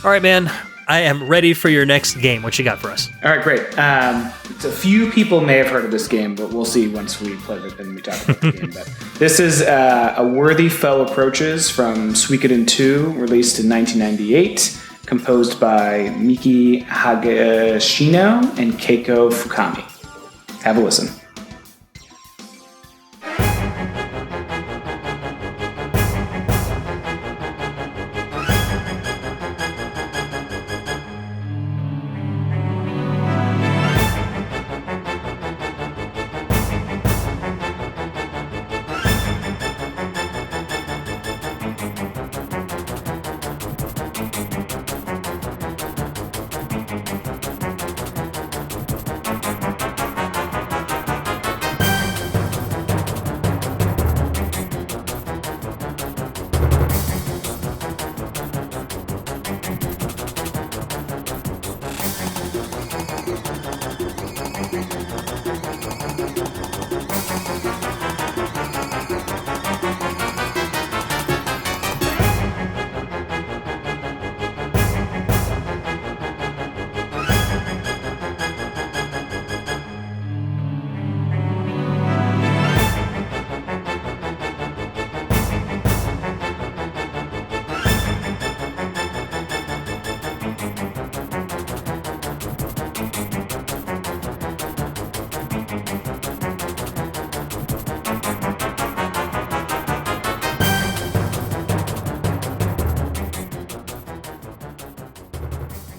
All right, man. I am ready for your next game. What you got for us?
All right, great. A few people may have heard of this game, but we'll see once we play it and we talk about the game. But this is A Worthy Foe Approaches from Suikoden 2, released in 1998, composed by Miki Hagashino and Keiko Fukami. Have a listen.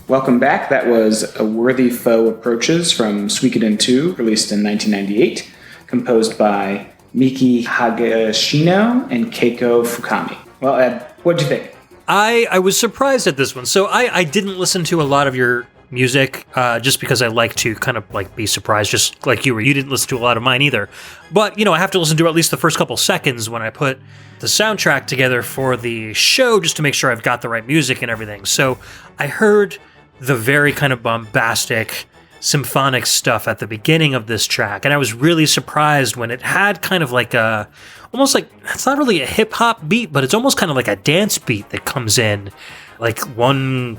Welcome back. That was A Worthy Foe Approaches from Suikoden 2, released in 1998, composed by Miki Hagashino and Keiko Fukami. Well, Ed, what'd you think?
I was surprised at this one. So I didn't listen to a lot of your music just because I like to kind of like be surprised, just like you were. You didn't listen to a lot of mine either. But, I have to listen to at least the first couple seconds when I put the soundtrack together for the show just to make sure I've got the right music and everything. So I heard the very kind of bombastic symphonic stuff at the beginning of this track, and I was really surprised when it had kind of like almost like, it's not really a hip-hop beat, but it's almost kind of like a dance beat that comes in like one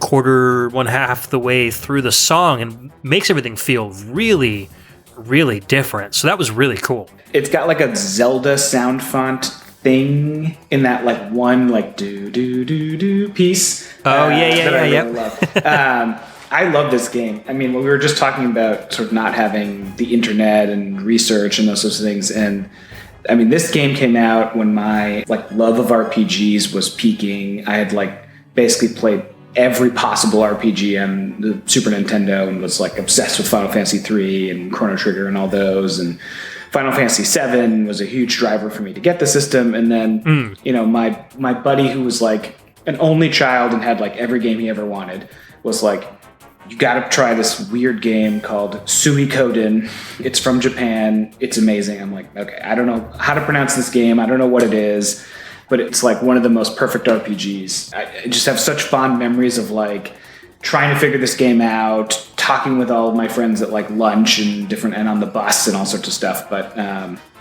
half the way through the song and makes everything feel really, really different. So that was really cool.
It's got like a Zelda sound font thing in that like one like do piece.
Oh, yeah,
I really love. I love this game. I mean, we were just talking about sort of not having the internet and research and those sorts of things. And I mean, this game came out when my like love of RPGs was peaking. I had like basically played every possible RPG on the Super Nintendo and was like obsessed with Final Fantasy 3 and Chrono Trigger and all those. And Final Fantasy 7 was a huge driver for me to get the system. And then, my buddy who was like an only child and had like every game he ever wanted was like, you got to try this weird game called Suikoden. It's from Japan. It's amazing. I'm like, okay, I don't know how to pronounce this game. I don't know what it is, but it's like one of the most perfect RPGs. I just have such fond memories of like trying to figure this game out, talking with all of my friends at like lunch and on the bus and all sorts of stuff. But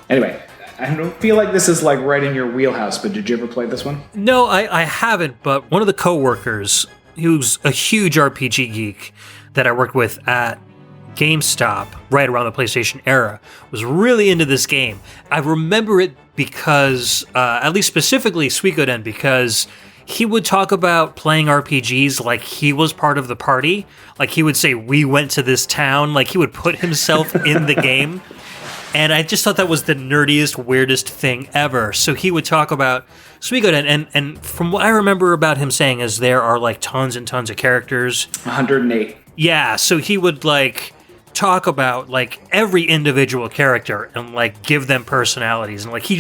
anyway, I don't feel like this is like right in your wheelhouse, but did you ever play this one?
No, I haven't, but one of the coworkers who's a huge RPG geek that I worked with at GameStop right around the PlayStation era was really into this game. I remember it because, at least specifically Suikoden, because he would talk about playing RPGs like he was part of the party. Like he would say, we went to this town. Like he would put himself in the game. And I just thought that was the nerdiest, weirdest thing ever. So he would talk about Suikoden, and from what I remember about him saying is there are like tons and tons of characters.
108.
Yeah, so he would like talk about like every individual character and like give them personalities, and like he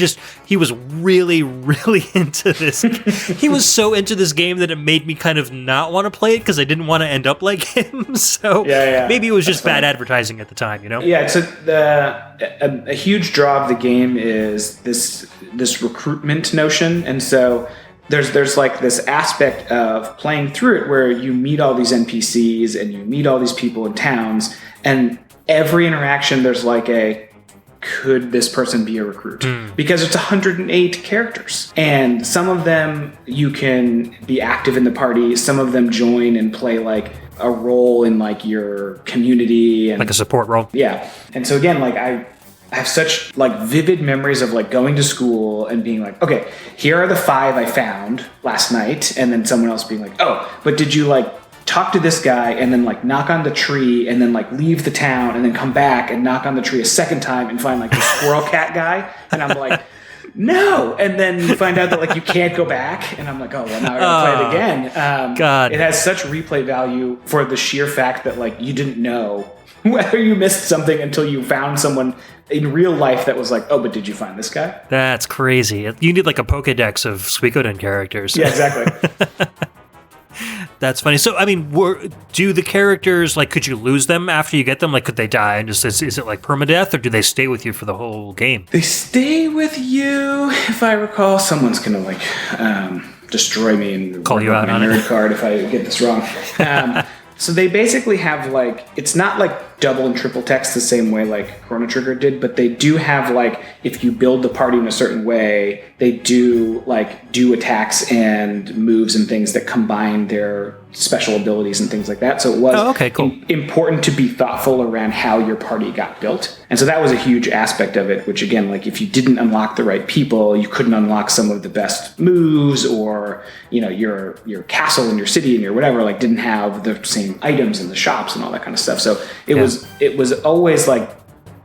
was really, really into this. He was so into this game that it made me kind of not want to play it because I didn't want to end up like him. So maybe it was just bad advertising at the time,
Yeah, so a huge draw of the game is this recruitment notion, and so there's like this aspect of playing through it where you meet all these NPCs and you meet all these people in towns, and every interaction there's like could this person be a recruit? Because it's 108 characters, and some of them you can be active in the party, some of them join and play like a role in like your community, and
like a support role.
Yeah. And so again, like I have such like vivid memories of like going to school and being like, okay, here are the 5 I found last night, and then someone else being like, oh, but did you like talk to this guy and then like knock on the tree and then like leave the town and then come back and knock on the tree a second time and find like the squirrel cat guy? And I'm like, no. And then you find out that like you can't go back, and I'm like, oh, well, now I gotta play it again.
God,
it has such replay value for the sheer fact that like you didn't know whether you missed something until you found someone in real life that was like, oh, but did you find this guy?
That's crazy. You need like a Pokedex of Suikoden characters.
Yeah, exactly.
That's funny. So, I mean, do the characters, like, could you lose them after you get them? Like, could they die? And just is it like permadeath, or do they stay with you for the whole game?
They stay with you, if I recall. Someone's going to, like, destroy me and
call you out on
nerd
it.
card if I get this wrong. So they basically have, like, it's not like double and triple text the same way like Chrono Trigger did, but they do have, like, if you build the party in a certain way, they do attacks and moves and things that combine their special abilities and things like that. So it was
cool.
important to be thoughtful around how your party got built. And so that was a huge aspect of it, which again, like if you didn't unlock the right people, you couldn't unlock some of the best moves, or, you know, your castle and your city and your whatever, like didn't have the same items in the shops and all that kind of stuff. So it was always like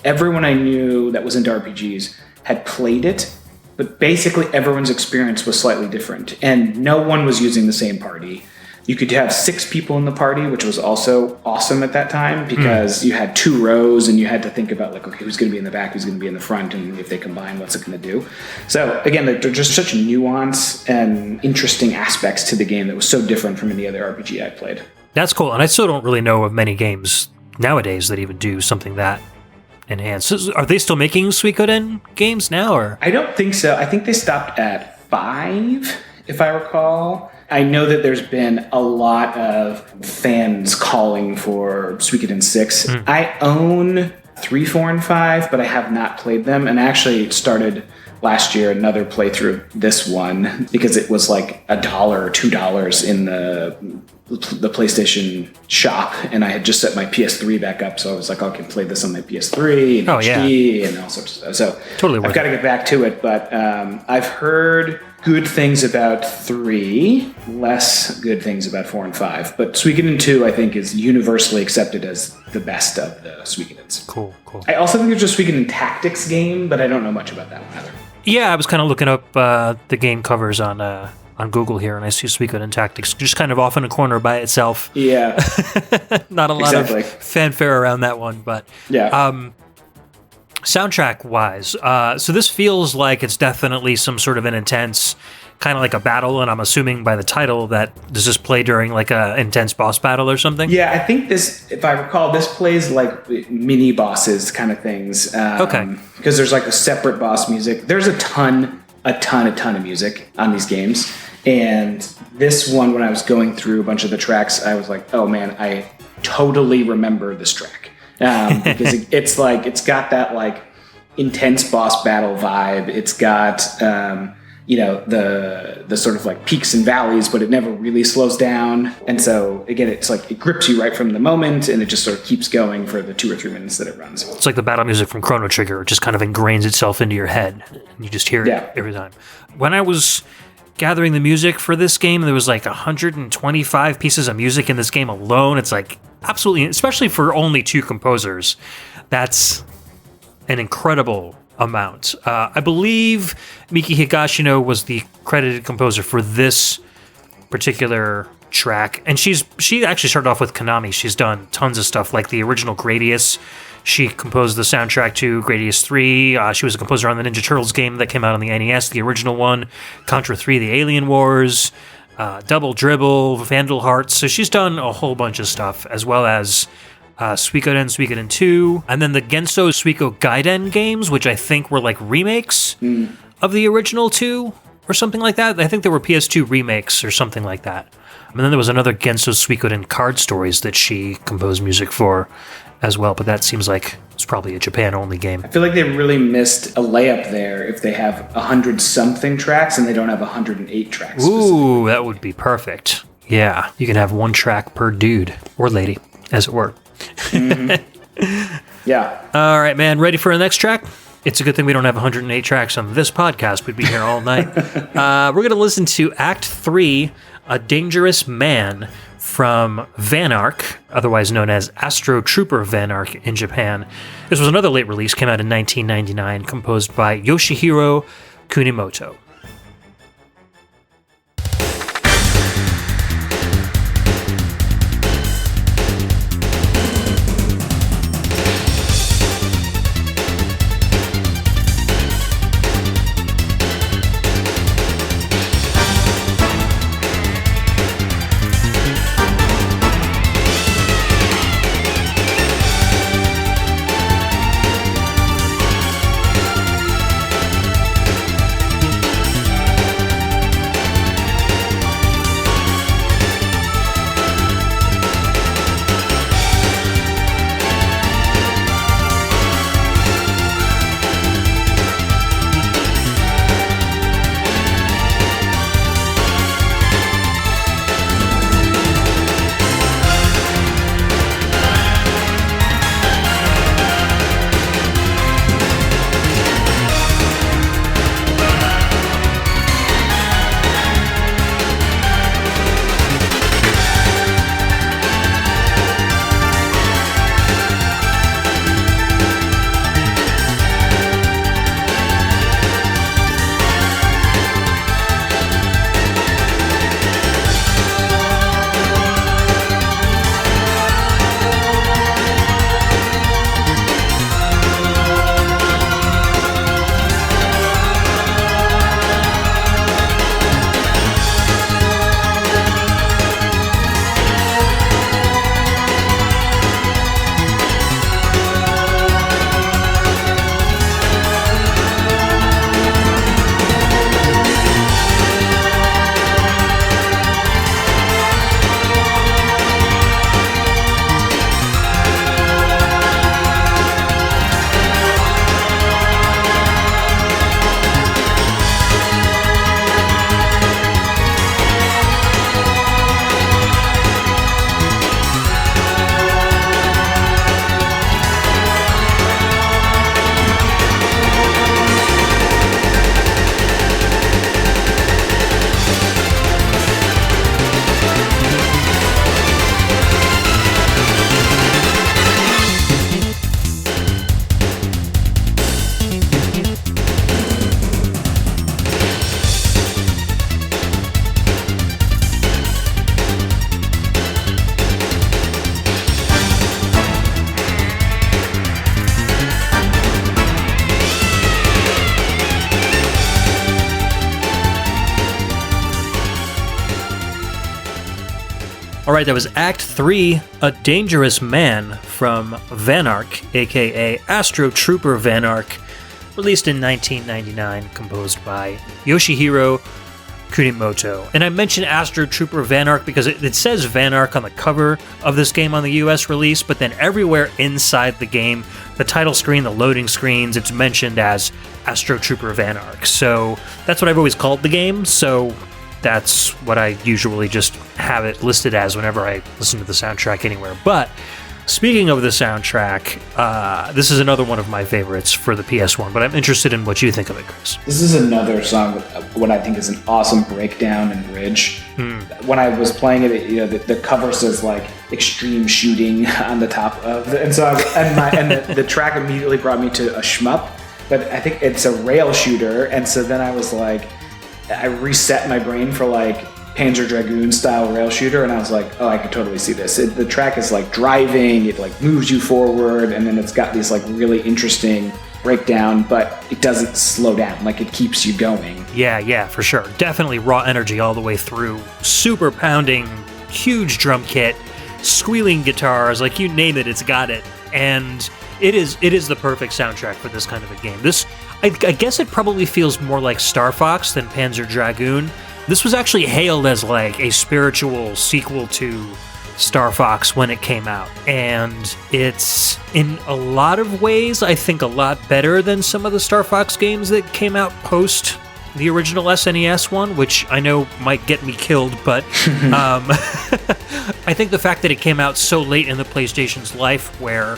everyone I knew that was into RPGs had played it, but basically everyone's experience was slightly different, and no one was using the same party. You could have 6 people in the party, which was also awesome at that time because you had 2 rows and you had to think about like, okay, who's going to be in the back, who's going to be in the front, and if they combine, what's it going to do? So again, they're just such nuance and interesting aspects to the game that was so different from any other RPG I played.
That's cool, and I still don't really know of many games nowadays that even do something that enhanced. So are they still making Suikoden games now, or?
I don't think so. I think they stopped at 5, if I recall. I know that there's been a lot of fans calling for Suikoden 6. I own 3, 4, and 5, but I have not played them, and actually started last year another playthrough of this one because it was like $1 or $2 in the PlayStation shop, and I had just set my PS3 back up, so I was like, I can play this on my PS3 and HD and all sorts of stuff. So
totally
I've got to get back to it, but I've heard good things about 3, less good things about 4 and 5. But Suikoden 2, I think, is universally accepted as the best of the Suikodens.
Cool.
I also think there's a Suikoden Tactics game, but I don't know much about that one either.
Yeah, I was kind of looking up the game covers on Google here, and I see Suikoden Tactics just kind of off in a corner by itself.
Yeah.
Not a lot of fanfare around that one, but
yeah.
Soundtrack-wise, so this feels like it's definitely some sort of an intense, kind of like a battle, and I'm assuming by the title that does this play during like a intense boss battle or something?
Yeah, I think this, if I recall, this plays like mini bosses kind of things.
Okay.
Because there's like a separate boss music. There's a ton of music on these games. And this one, when I was going through a bunch of the tracks, I was like, oh man, I totally remember this track. Because it's like, it's got that like intense boss battle vibe. It's got, the sort of like peaks and valleys, but it never really slows down. And so again, it's like, it grips you right from the moment, and it just sort of keeps going for the 2 or 3 minutes that it runs.
It's like the battle music from Chrono Trigger. It just kind of ingrains itself into your head, and you just hear it every time. When I was gathering the music for this game, there was like 125 pieces of music in this game alone. It's like absolutely, especially for only 2 composers, that's an incredible amount. I believe Miki Higashino was the credited composer for this particular track, and she actually started off with Konami. She's done tons of stuff, like the original Gradius. She composed the soundtrack to Gradius 3. She was a composer on the Ninja Turtles game that came out on the NES, the original one, Contra 3, The Alien Wars, Double Dribble, Vandal Hearts. So she's done a whole bunch of stuff, as well as Suikoden 2, and then the Genso Suiko Gaiden games, which I think were like remakes of the original 2 or something like that. I think there were PS2 remakes or something like that. And then there was another Genso Suikoden Card Stories that she composed music for as well, but that seems like it's probably a Japan-only game.
I feel like they really missed a layup there if they have 100-something tracks and they don't have 108 tracks.
Ooh, that would be perfect. Yeah, you can have 1 track per dude, or lady, as it were.
Mm-hmm. Yeah.
All right, man, ready for the next track? It's a good thing we don't have 108 tracks on this podcast. We'd be here all night. We're going to listen to Act 3, A Dangerous Man, from Vanark, otherwise known as Astro Trooper Vanark in Japan. This was another late release, came out in 1999, composed by Yoshihiro Kunimoto. right, that was Act 3, A Dangerous Man from Vanark, aka Astro Trooper Vanark, released in 1999, composed by Yoshihiro Kunimoto. And I mentioned Astro Trooper Vanark because it says Vanark on the cover of this game on the US release, but then everywhere inside the game, the title screen, the loading screens, it's mentioned as Astro Trooper Vanark. So that's what I've always called the game, so that's what I usually just have it listed as whenever I listen to the soundtrack anywhere. But speaking of the soundtrack, this is another one of my favorites for the PS1, but I'm interested in what you think of it, Chris.
This is another song with what I think is an awesome breakdown and bridge. When I was playing it, you know, the cover says like extreme shooting on the top of it. And so the track immediately brought me to a shmup, but I think it's a rail shooter. And so then I was like, I reset my brain for like Panzer Dragoon style rail shooter, and I was like, oh, I could totally see this. The track is like driving, it like moves you forward, and then it's got these like really interesting breakdown, but it doesn't slow down, like it keeps you going.
Yeah, for sure. Definitely raw energy all the way through. Super pounding, huge drum kit, squealing guitars, like you name it, it's got it. And it is the perfect soundtrack for this kind of a game. This, I guess it probably feels more like Star Fox than Panzer Dragoon. This was actually hailed as like a spiritual sequel to Star Fox when it came out. And it's, in a lot of ways, I think a lot better than some of the Star Fox games that came out post the original SNES one, which I know might get me killed, but I think the fact that it came out so late in the PlayStation's life where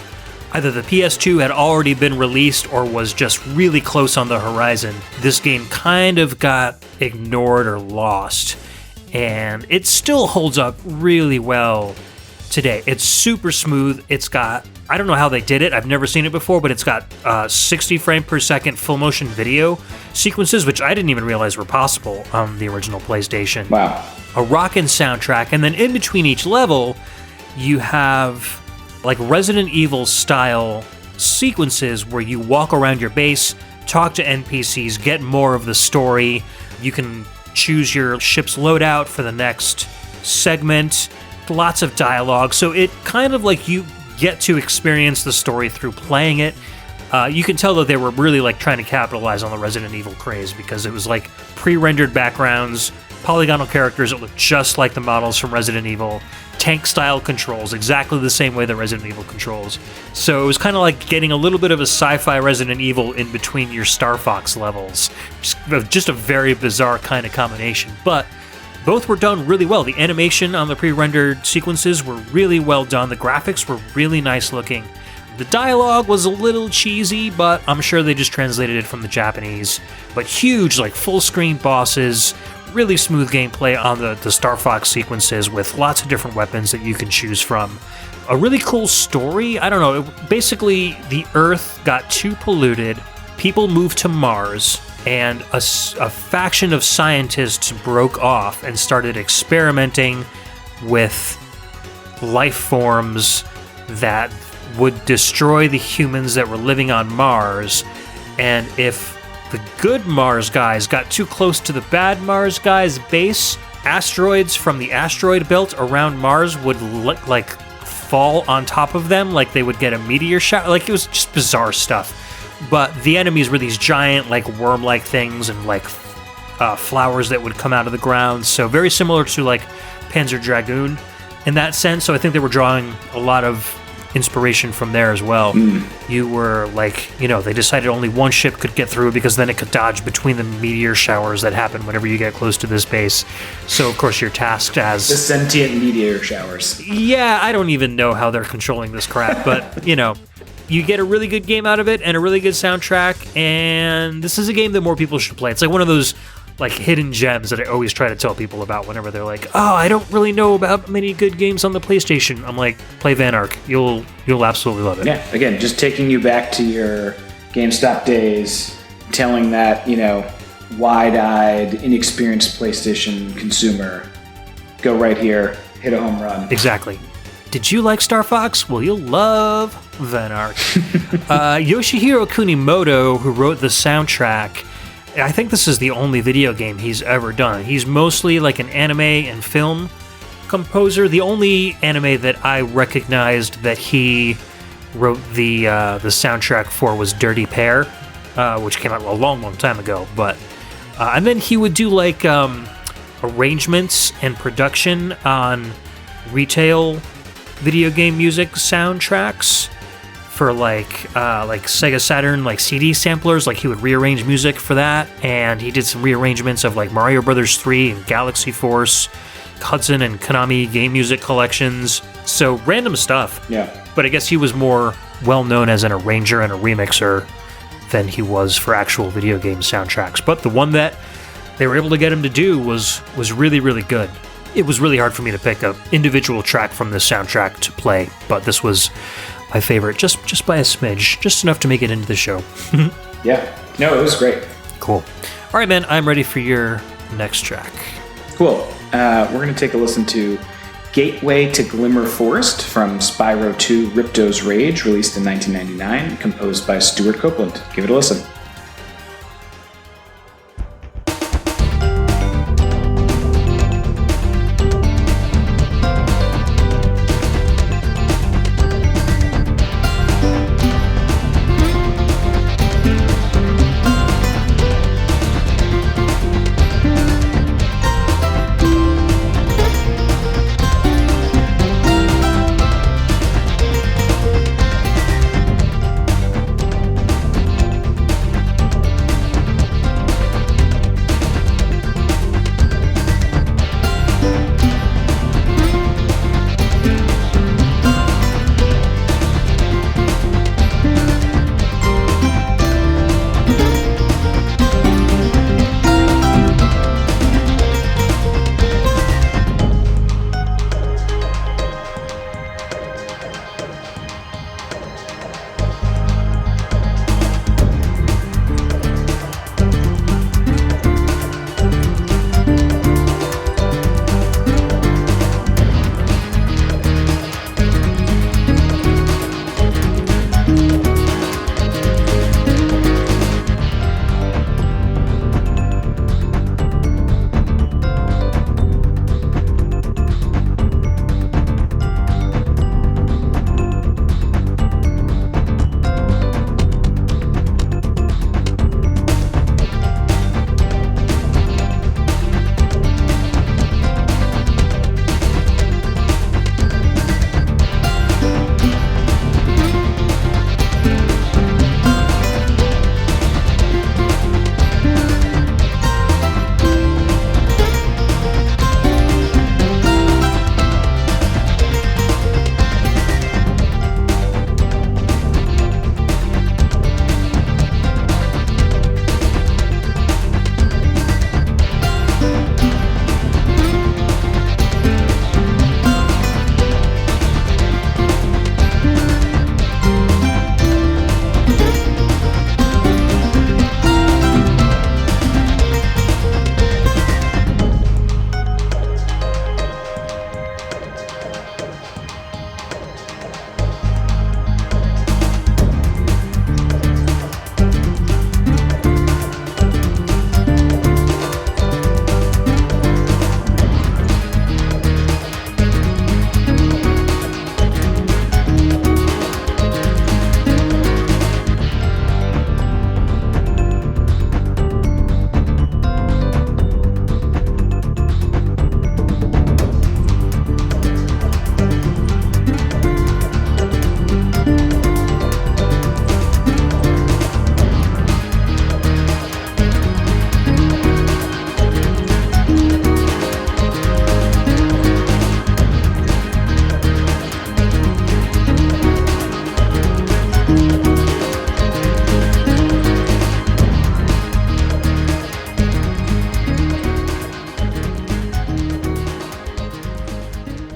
either the PS2 had already been released or was just really close on the horizon, this game kind of got ignored or lost. And it still holds up really well today. It's super smooth. It's got, I don't know how they did it, I've never seen it before, but it's got 60 frame per second full motion video sequences, which I didn't even realize were possible on the original PlayStation.
Wow.
A rockin' soundtrack, and then in between each level, you have like Resident Evil style sequences where you walk around your base, talk to NPCs, get more of the story. You can choose your ship's loadout for the next segment. Lots of dialogue. So it kind of like you get to experience the story through playing it. You can tell that they were really like trying to capitalize on the Resident Evil craze because it was like pre-rendered backgrounds, polygonal characters that look just like the models from Resident Evil, tank-style controls, exactly the same way that Resident Evil controls. So it was kind of like getting a little bit of a sci-fi Resident Evil in between your Star Fox levels. Just a very bizarre kind of combination, but both were done really well. The animation on the pre-rendered sequences were really well done. The graphics were really nice looking. The dialogue was a little cheesy, but I'm sure they just translated it from the Japanese. But huge, like full-screen bosses, really smooth gameplay on the Star Fox sequences with lots of different weapons that you can choose from. A really cool story. I don't know. Basically, the Earth got too polluted. People moved to Mars, and a faction of scientists broke off and started experimenting with life forms that would destroy the humans that were living on Mars. And if the good Mars guys got too close to the bad Mars guys' base, asteroids from the asteroid belt around Mars would like fall on top of them, like they would get a meteor shower. Like, it was just bizarre stuff. But the enemies were these giant, like, worm-like things and, like, flowers that would come out of the ground. So very similar to, like, Panzer Dragoon in that sense. So I think they were drawing a lot of inspiration from there as well. You were, like, you know, they decided only one ship could get through because then it could dodge between the meteor showers that happen whenever you get close to this base. So, of course, you're tasked as...
the sentient meteor showers.
Yeah, I don't even know how they're controlling this crap, but, you know... You get a really good game out of it and a really good soundtrack, and this is a game that more people should play. It's like one of those like hidden gems that I always try to tell people about whenever they're like, "Oh, I don't really know about many good games on the PlayStation." I'm like, "Play Vanark. You'll absolutely love it."
Yeah, again, just taking you back to your GameStop days, telling that, you know, wide-eyed, inexperienced PlayStation consumer, go right here, hit a home run.
Exactly. Did you like Star Fox? Well, you'll love Vanark. Yoshihiro Kunimoto, who wrote the soundtrack, I think this is the only video game he's ever done. He's mostly like an anime and film composer. The only anime that I recognized that he wrote the soundtrack for was Dirty Pair, which came out a long, long time ago. But and then he would do like arrangements and production on retail video game music soundtracks for like Sega Saturn like CD samplers. Like he would rearrange music for that, and he did some rearrangements of like Mario Brothers 3 and Galaxy Force, Hudson and Konami game music collections. So random stuff.
Yeah.
But I guess he was more well known as an arranger and a remixer than he was for actual video game soundtracks. But the one that they were able to get him to do was really, really good. It was really hard for me to pick an individual track from this soundtrack to play, but this was my favorite, just by a smidge, just enough to make it into the show.
Yeah. No, it was great.
Cool. All right, man, I'm ready for your next track.
Cool. We're going to take a listen to Gateway to Glimmer Forest from Spyro 2 Ripto's Rage, released in 1999, composed by Stuart Copeland. Give it a listen.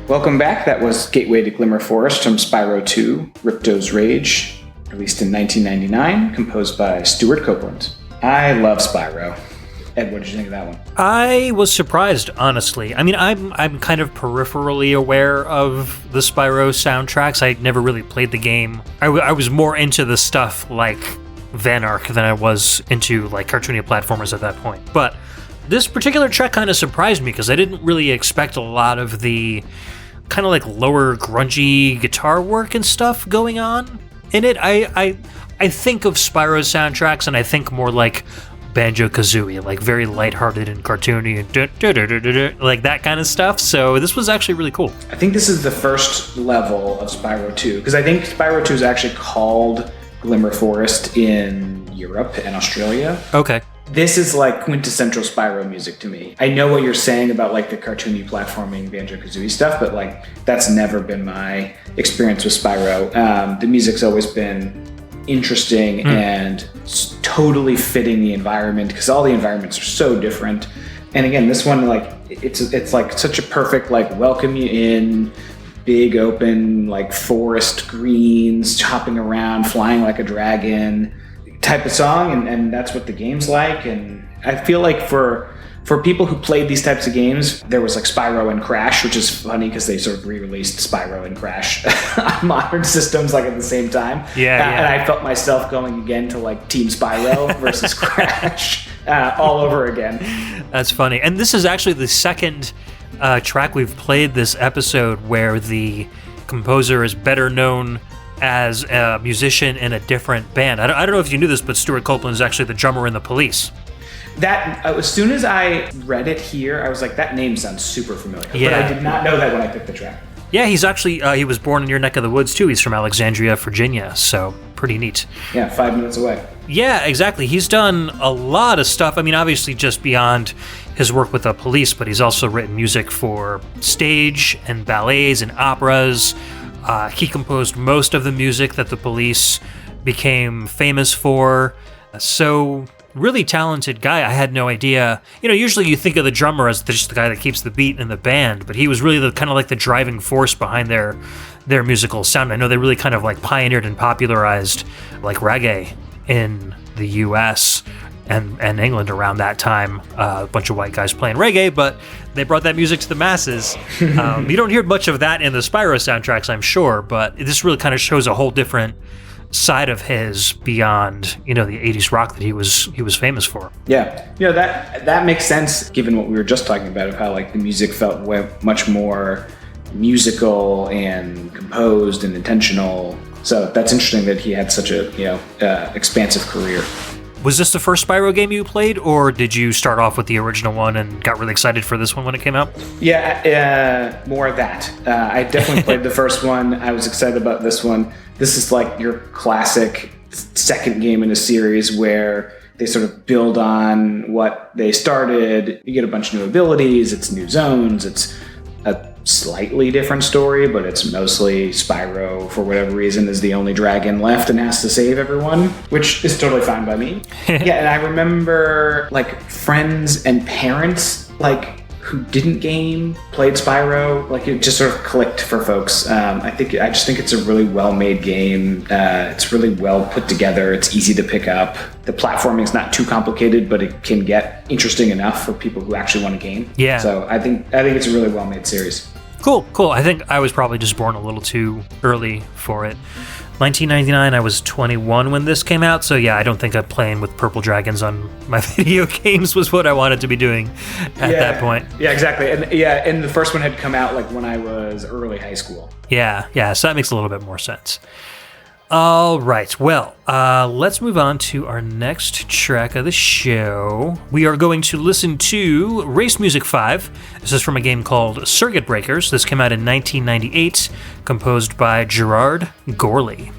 Welcome back. That was Gateway to Glimmer Forest from Spyro 2, Ripto's Rage, released in 1999, composed by Stuart Copeland. I love Spyro. Ed, what did you think of that one?
I was surprised, honestly. I mean, I'm kind of peripherally aware of the Spyro soundtracks. I never really played the game. I was more into the stuff like Van Ark than I was into like cartoony platformers at that point. But This particular track kind of surprised me because I didn't really expect a lot of the kind of like lower grungy guitar work and stuff going on in it. I think of Spyro soundtracks and I think more like Banjo-Kazooie, like very lighthearted and cartoony and like that kind of stuff. So this was actually really cool.
I think this is the first level of Spyro 2, because I think Spyro 2 is actually called Glimmer Forest in Europe and Australia.
Okay.
This is like quintessential Spyro music to me. I know what you're saying about like the cartoony platforming Banjo-Kazooie stuff, but like that's never been my experience with Spyro. The music's always been interesting and totally fitting the environment, because all the environments are so different. And again, this one, like it's like such a perfect like welcome you in, big open like forest greens, hopping around, flying like a dragon type of song, and that's what the game's like. And I feel like for people who played these types of games, there was like Spyro and Crash, which is funny because they sort of re-released Spyro and Crash on modern systems like at the same time.
Yeah.
And I felt myself going again to like Team Spyro versus Crash all over again.
That's funny. And this is actually the second track we've played this episode where the composer is better known as a musician in a different band. I don't know if you knew this, but Stuart Copeland is actually the drummer in The Police.
That as soon as I read it here, I was like, that name sounds super familiar.
Yeah.
But I did not know that when I picked the track.
Yeah, he's actually, he was born in your neck of the woods too. He's from Alexandria, Virginia, so pretty neat.
Yeah, 5 minutes away.
Yeah, exactly. He's done a lot of stuff. I mean, obviously just beyond his work with The Police, but he's also written music for stage and ballets and operas. He composed most of the music that The Police became famous for. So really talented guy. I had no idea. You know, usually you think of the drummer as just the guy that keeps the beat in the band, but he was really the kind of like the driving force behind their musical sound. I know they really kind of like pioneered and popularized like reggae in the US and England around that time. A bunch of white guys playing reggae, but they brought that music to the masses. You don't hear much of that in the Spyro soundtracks, I'm sure, but this really kind of shows a whole different side of his beyond, you know, the 80s rock that he was famous for.
Yeah, you know, that makes sense given what we were just talking about, of how like the music felt much more musical and composed and intentional. So that's interesting that he had such a, you know, expansive career.
Was this the first Spyro game you played, or did you start off with the original one and got really excited for this one when it came out?
Yeah, more of that. I definitely played the first one. I was excited about this one. This is like your classic second game in a series where they sort of build on what they started. You get a bunch of new abilities, it's new zones, it's a slightly different story, but it's mostly Spyro, for whatever reason, is the only dragon left and has to save everyone, which is totally fine by me. Yeah, and I remember like friends and parents like who didn't game played Spyro. Like it just sort of clicked for folks. I just think it's a really well-made game. It's really well put together. It's easy to pick up. The platforming is not too complicated, but it can get interesting enough for people who actually want to game.
Yeah.
So I think it's a really well-made series.
Cool. I think I was probably just born a little too early for it. 1999, I was 21 when this came out, so yeah, I don't think playing with purple dragons on my video games was what I wanted to be doing at that point.
Yeah, exactly. And the first one had come out like when I was early high school.
Yeah, so that makes a little bit more sense. All right, well, let's move on to our next track of the show. We are going to listen to Race Music 5. This is from a game called Circuit Breakers. This came out in 1998, composed by Gerard Gorley.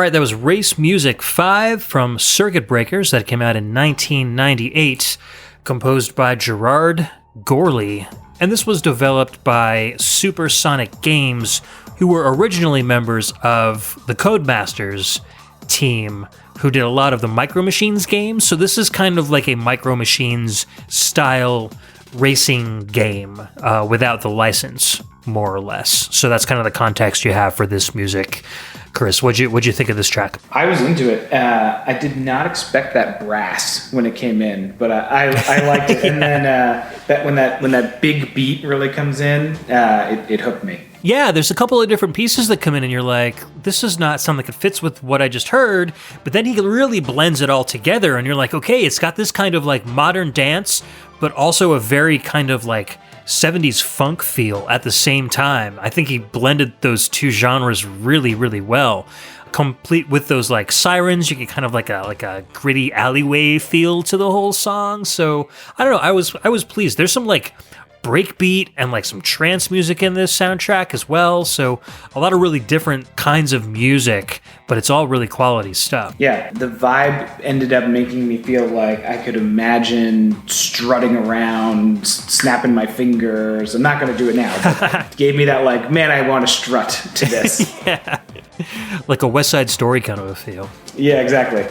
right, that was Race Music 5 from Circuit Breakers that came out in 1998, composed by Gerard Gorley. And this was developed by Supersonic Games, who were originally members of the Codemasters team, who did a lot of the Micro Machines games. So this is kind of like a Micro Machines style racing game without the license, more or less. So that's kind of the context you have for this music. Chris, what'd you think of this track?
I was into it. I did not expect that brass when it came in, but I liked it. Yeah. And then when that big beat really comes in, it hooked me.
Yeah, there's a couple of different pieces that come in, and you're like, this is not something that fits with what I just heard. But then he really blends it all together, and you're like, okay, it's got this kind of like modern dance, but also a very kind of like 70s funk feel at the same time. I think he blended those two genres really, really well. Complete with those like sirens, you get kind of like a gritty alleyway feel to the whole song. So I don't know, I was pleased. There's some like breakbeat and like some trance music in this soundtrack as well. So a lot of really different kinds of music, but it's all really quality stuff.
Yeah, the vibe ended up making me feel like I could imagine strutting around, snapping my fingers. I'm not going to do it now, but it gave me that like, man, I want to strut to this.
Yeah, like a West Side Story kind of a feel.
Yeah, exactly.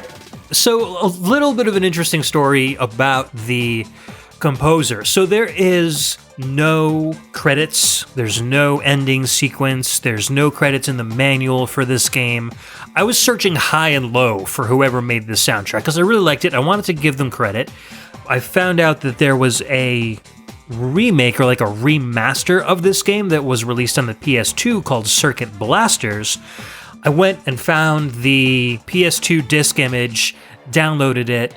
So a little bit of an interesting story about the composer. So there is no credits, there's no ending sequence, there's no credits in the manual for this game. I was searching high and low for whoever made this soundtrack because I really liked it. I wanted to give them credit. I found out that there was a remake or like a remaster of this game that was released on the PS2 called Circuit Blasters. I went and found the PS2 disc image, downloaded it,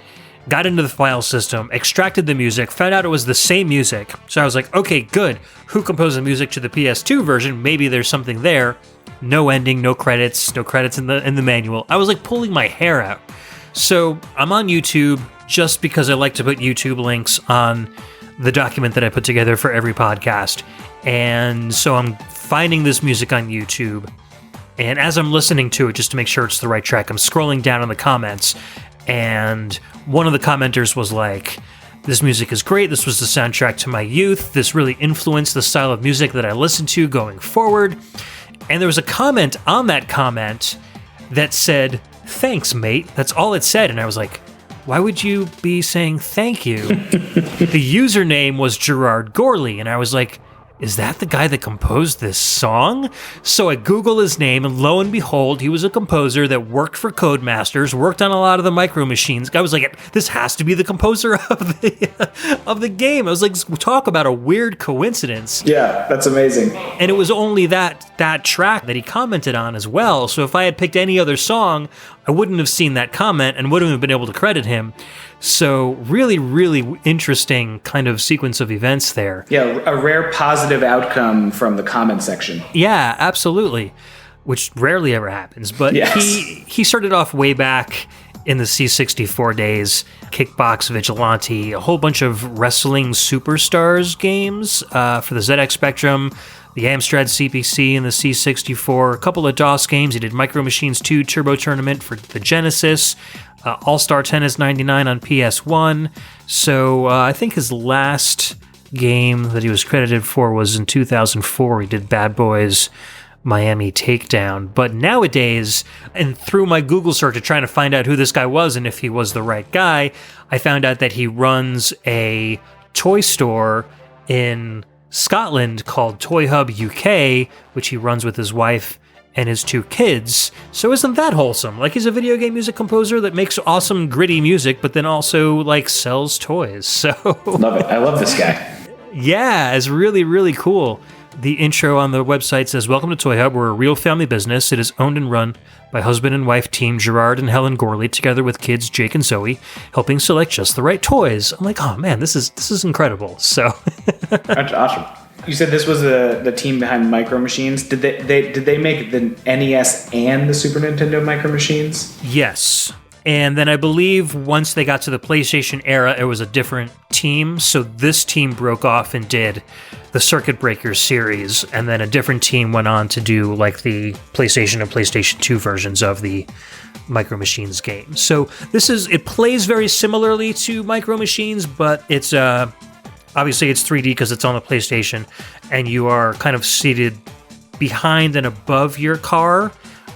got into the file system, extracted the music, found out it was the same music. So I was like, okay, good. Who composed the music to the PS2 version? Maybe there's something there. No ending, no credits in the manual. I was like pulling my hair out. So I'm on YouTube just because I like to put YouTube links on the document that I put together for every podcast. And so I'm finding this music on YouTube. And as I'm listening to it, just to make sure it's the right track, I'm scrolling down in the comments. And one of the commenters was like, this music is great. This was the soundtrack to my youth. This really influenced the style of music that I listen to going forward. And there was a comment on that comment that said, thanks, mate. That's all it said. And I was like, why would you be saying thank you? The username was Gerard Gorley. And I was like, is that the guy that composed this song? So I Google his name, and lo and behold, he was a composer that worked for Codemasters, worked on a lot of the Micro Machines. I was like, this has to be the composer of the game. I was like, talk about a weird coincidence.
Yeah, that's amazing.
And it was only that track that he commented on as well. So if I had picked any other song, I wouldn't have seen that comment and wouldn't have been able to credit him. So really, really interesting kind of sequence of events there.
Yeah, a rare positive outcome from the comment section.
Yeah, absolutely, which rarely ever happens. But yes. He started off way back in the C64 days, Kickbox Vigilante, a whole bunch of Wrestling Superstars games for the ZX Spectrum, the Amstrad CPC and the C64, a couple of DOS games. He did Micro Machines 2 Turbo Tournament for the Genesis, All-Star Tennis 99 on PS1. So I think his last game that he was credited for was in 2004. He did Bad Boys Miami Takedown. But nowadays, and through my Google search of trying to find out who this guy was and if he was the right guy, I found out that he runs a toy store in Scotland called Toy Hub UK, which he runs with his wife and his 2 kids. So isn't that wholesome? Like, he's a video game music composer that makes awesome gritty music, but then also like sells toys. So
love it. I love this guy.
Yeah, it's really, really cool. The intro on the website says, "Welcome to Toy Hub. We're a real family business. It is owned and run by husband and wife team Gerard and Helen Gorley, together with kids Jake and Zoe, helping select just the right toys." I'm like, oh man, this is incredible. So
that's awesome. You said this was the team behind Micro Machines. Did they make the NES and the Super Nintendo Micro Machines?
Yes. And then I believe once they got to the PlayStation era, it was a different team. So this team broke off and did the Circuit Breakers series, and then a different team went on to do like the PlayStation and PlayStation 2 versions of the Micro Machines game. So it plays very similarly to Micro Machines, but it's obviously it's 3D because it's on the PlayStation, and you are kind of seated behind and above your car.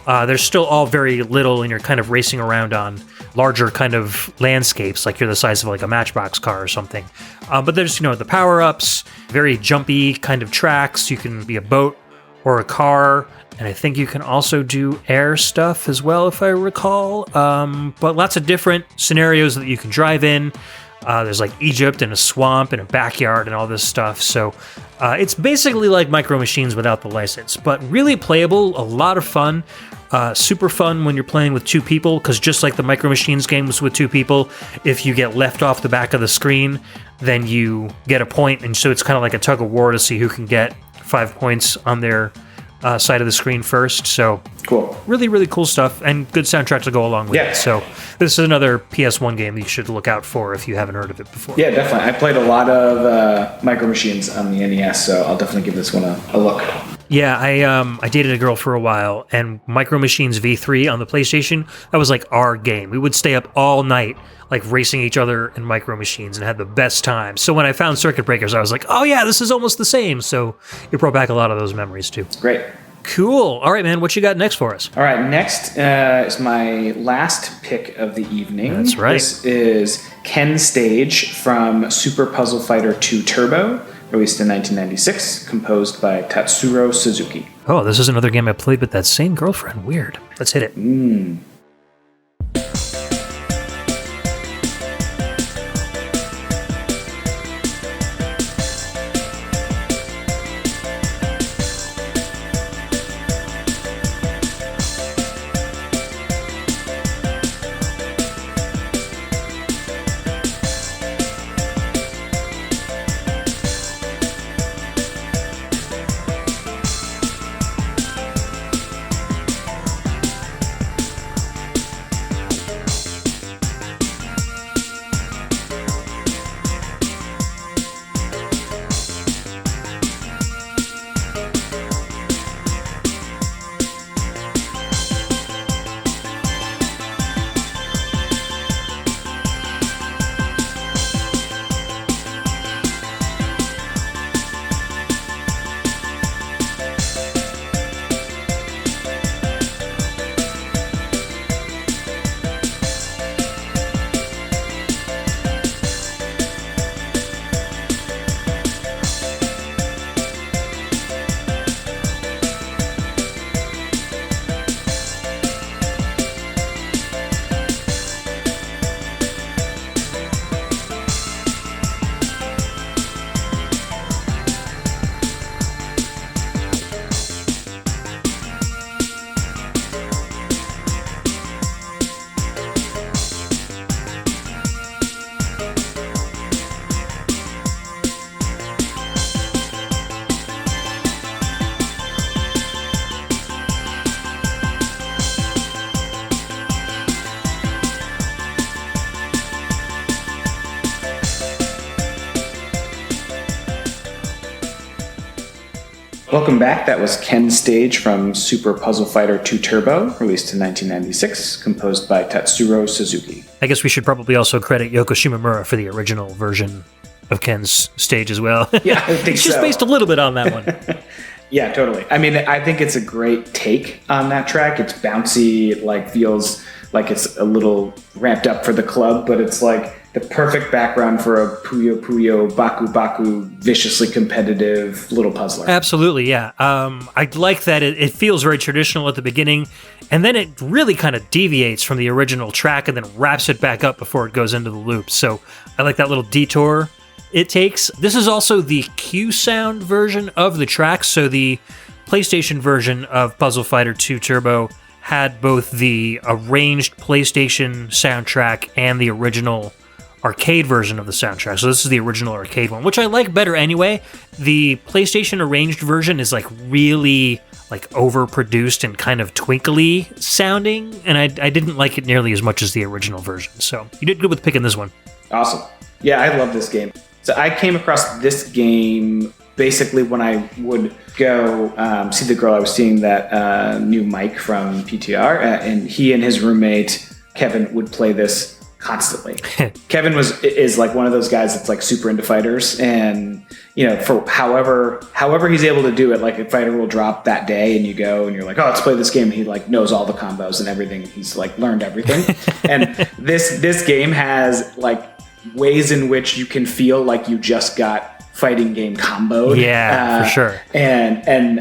They're still all very little, and you're kind of racing around on larger kind of landscapes, like you're the size of like a Matchbox car or something. But there's, the power-ups, very jumpy kind of tracks. You can be a boat or a car, and I think you can also do air stuff as well, if I recall. But lots of different scenarios that you can drive in. There's like Egypt and a swamp and a backyard and all this stuff. So it's basically like Micro Machines without the license, but really playable, a lot of fun. Super fun when you're playing with two people, because just like the Micro Machines game was with two people, if you get left off the back of the screen, then you get a point, and so it's kind of like a tug of war to see who can get 5 points on their side of the screen first. So
cool.
Really, really cool stuff, and good soundtrack to go along with it. So this is another PS1 game that you should look out for if you haven't heard of it before.
Yeah, definitely. I played a lot of Micro Machines on the NES, so I'll definitely give this one a look.
Yeah, I dated a girl for a while, and Micro Machines V3 on the PlayStation, that was like our game. We would stay up all night, like racing each other in Micro Machines, and had the best time. So when I found Circuit Breakers, I was like, oh yeah, this is almost the same. So it brought back a lot of those memories too.
Great.
Cool. All right, man, what you got next for us?
All right, next is my last pick of the evening.
That's right.
This is Ken Stage from Super Puzzle Fighter 2 Turbo, released in 1996, composed by Tatsuro Suzuki.
Oh, this is another game I played with that same girlfriend. Weird. Let's hit it.
Welcome back. That was Ken Stage from Super Puzzle Fighter 2 Turbo, released in 1996, composed by Tatsuro Suzuki.
I guess we should probably also credit Yoko Shimomura for the original version of Ken's Stage as well.
Yeah, I think
it's just based a little bit on that one.
Yeah, totally. I mean, I think it's a great take on that track. It's bouncy. It like feels like it's a little ramped up for the club, but it's like the perfect background for a Puyo Puyo, Baku Baku, viciously competitive little puzzler.
Absolutely, yeah. I like that it feels very traditional at the beginning, and then it really kind of deviates from the original track and then wraps it back up before it goes into the loop. So I like that little detour it takes. This is also the Q Sound version of the track, so the PlayStation version of Puzzle Fighter 2 Turbo had both the arranged PlayStation soundtrack and the original arcade version of the soundtrack. So this is the original arcade one, which I like better anyway. The PlayStation arranged version is like really like overproduced and kind of twinkly sounding, and I didn't like it nearly as much as the original version. So you did good with picking this one.
Awesome. Yeah, I love this game. So I came across this game basically when I would go see the girl I was seeing that knew Mike from PTR, and he and his roommate Kevin would play this constantly. Kevin is like one of those guys that's like super into fighters, and for however he's able to do it, like a fighter will drop that day and you go and you're like, oh, let's play this game, and he like knows all the combos and everything. He's like learned everything. And this game has like ways in which you can feel like you just got fighting game comboed.
Yeah, for sure.
And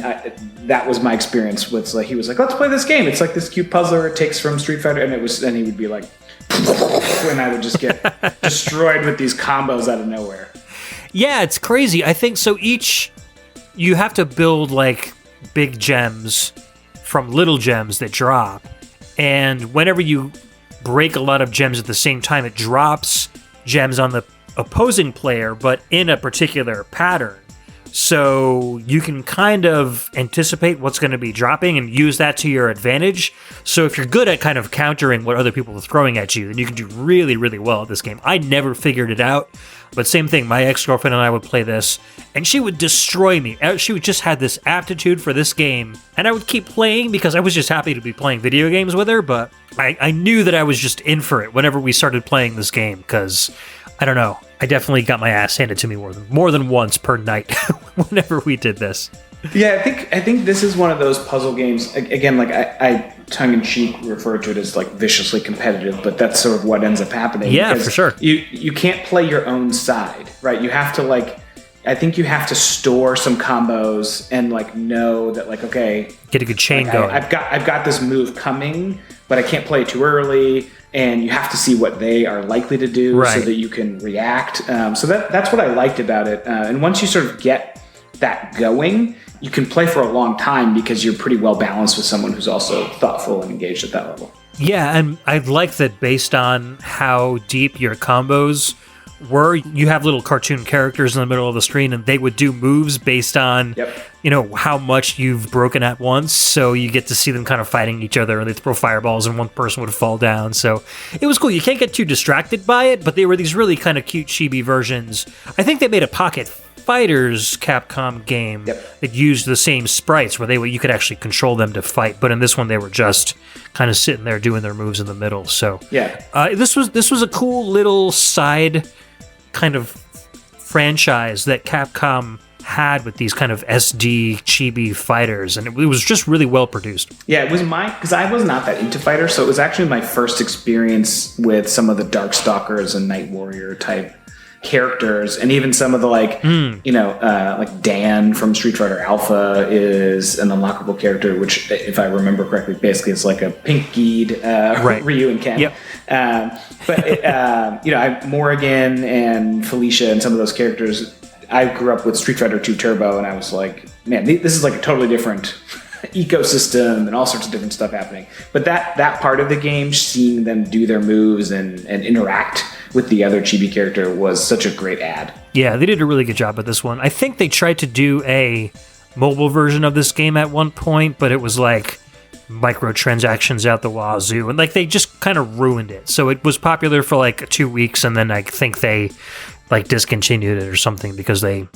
that was my experience with, like, he was like, let's play this game. It's like this cute puzzler it takes from Street Fighter, and he would be like, and I would just get destroyed with these combos out of nowhere.
Yeah, it's crazy. I think so. You have to build like big gems from little gems that drop, and whenever you break a lot of gems at the same time, it drops gems on the opposing player, but in a particular pattern. So you can kind of anticipate what's going to be dropping and use that to your advantage. So if you're good at kind of countering what other people are throwing at you, then you can do really, really well at this game. I never figured it out, but same thing. My ex-girlfriend and I would play this, and she would destroy me. She just had this aptitude for this game, and I would keep playing because I was just happy to be playing video games with her, but I knew that I was just in for it whenever we started playing this game, because I don't know. I definitely got my ass handed to me more than once per night whenever we did this.
Yeah, I think this is one of those puzzle games. Again, like I tongue-in-cheek refer to it as like viciously competitive, but that's sort of what ends up happening.
Yeah, for sure.
You can't play your own side, right? You have to I think you have to store some combos and like know that like, okay,
get a good chain going.
I've got this move coming, but I can't play it too early. And you have to see what they are likely to do so that you can react. So that's what I liked about it. And once you sort of get that going, you can play for a long time because you're pretty well balanced with someone who's also thoughtful and engaged at that level.
Yeah, and I like that based on how deep your combos were, you have little cartoon characters in the middle of the screen, and they would do moves based on how much you've broken at once. So you get to see them kind of fighting each other, and they'd throw fireballs and one person would fall down. So it was cool. You can't get too distracted by it, but they were these really kind of cute chibi versions. I think they made a Pocket Fighters Capcom game that used the same sprites where you could actually control them to fight, but in this one they were just kind of sitting there doing their moves in the middle. So this was a cool little side kind of franchise that Capcom had with these kind of SD chibi fighters, and it was just really well produced.
Yeah, it was because I was not that into fighters, so it was actually my first experience with some of the Darkstalkers and Night Warrior type characters, and even some of the like Dan from Street Fighter Alpha is an unlockable character, which, if I remember correctly, basically it's like a pink-keyed Ryu and Ken.
Yep.
But Morrigan and Felicia and some of those characters, I grew up with Street Fighter 2 Turbo, and I was like, man, this is like a totally different ecosystem and all sorts of different stuff happening. But that part of the game, seeing them do their moves and interact with the other chibi character, was such a great add.
Yeah, they did a really good job with this one. I think they tried to do a mobile version of this game at one point, but it was like microtransactions out the wazoo, and like they just kind of ruined it. So it was popular for like 2 weeks, and then I think they like discontinued it or something because it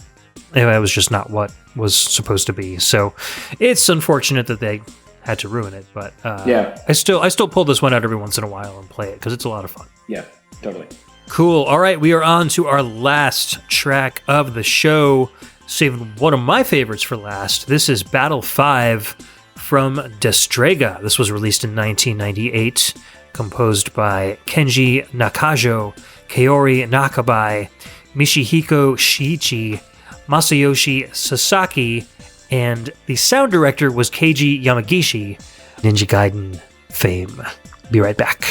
was just not what was supposed to be. So it's unfortunate that they had to ruin it, but I still pull this one out every once in a while and play it because it's a lot of fun.
Yeah, totally.
Cool. All right, we are on to our last track of the show, saving one of my favorites for last. This is Battle 5 from Destrega. This was released in 1998, composed by Kenji Nakajo, Kaori Nakabai, Michihiko Shiichi, Masayoshi Sasaki, and the sound director was Keiji Yamagishi, Ninja Gaiden fame. Be right back.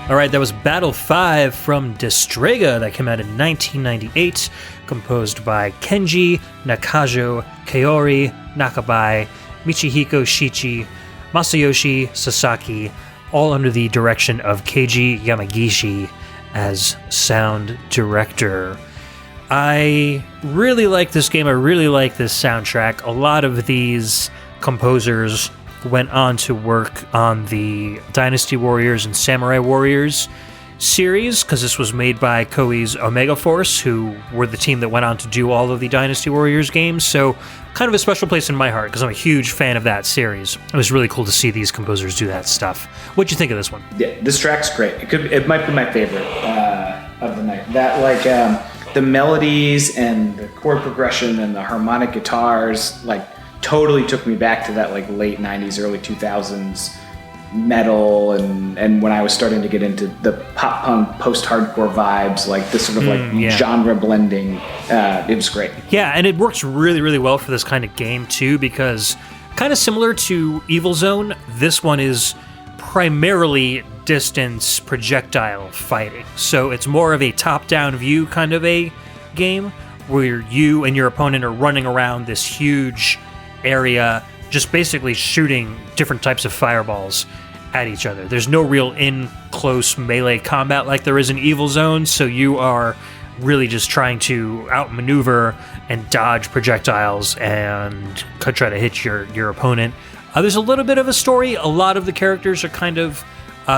All right, that was Battle 5 from Distrega that came out in 1998, composed by Kenji Nakajo, Kaori Nakabai, Michihiko Shichi, Masayoshi Sasaki, all under the direction of Keiji Yamagishi as sound director. I really like this game. I really like this soundtrack. A lot of these composers went on to work on the Dynasty Warriors and Samurai Warriors series, because this was made by Koei's Omega Force, who were the team that went on to do all of the Dynasty Warriors games. So kind of a special place in my heart, because I'm a huge fan of that series. It was really cool to see these composers do that stuff. What'd you think of this one?
Yeah, this track's great. It might be my favorite of the night. That the melodies and the chord progression and the harmonic guitars totally took me back to that late 90s, early 2000s metal, and when I was starting to get into the pop punk, post-hardcore vibes, this sort of genre blending. It was great.
Yeah, and it works really, really well for this kind of game too, because kind of similar to Evil Zone, this one is primarily distance projectile fighting. So it's more of a top-down view kind of a game where you and your opponent are running around this huge area, just basically shooting different types of fireballs at each other. There's no real in-close melee combat like there is in Evil Zone, so you are really just trying to outmaneuver and dodge projectiles and try to hit your opponent. There's a little bit of a story. A lot of the characters are kind of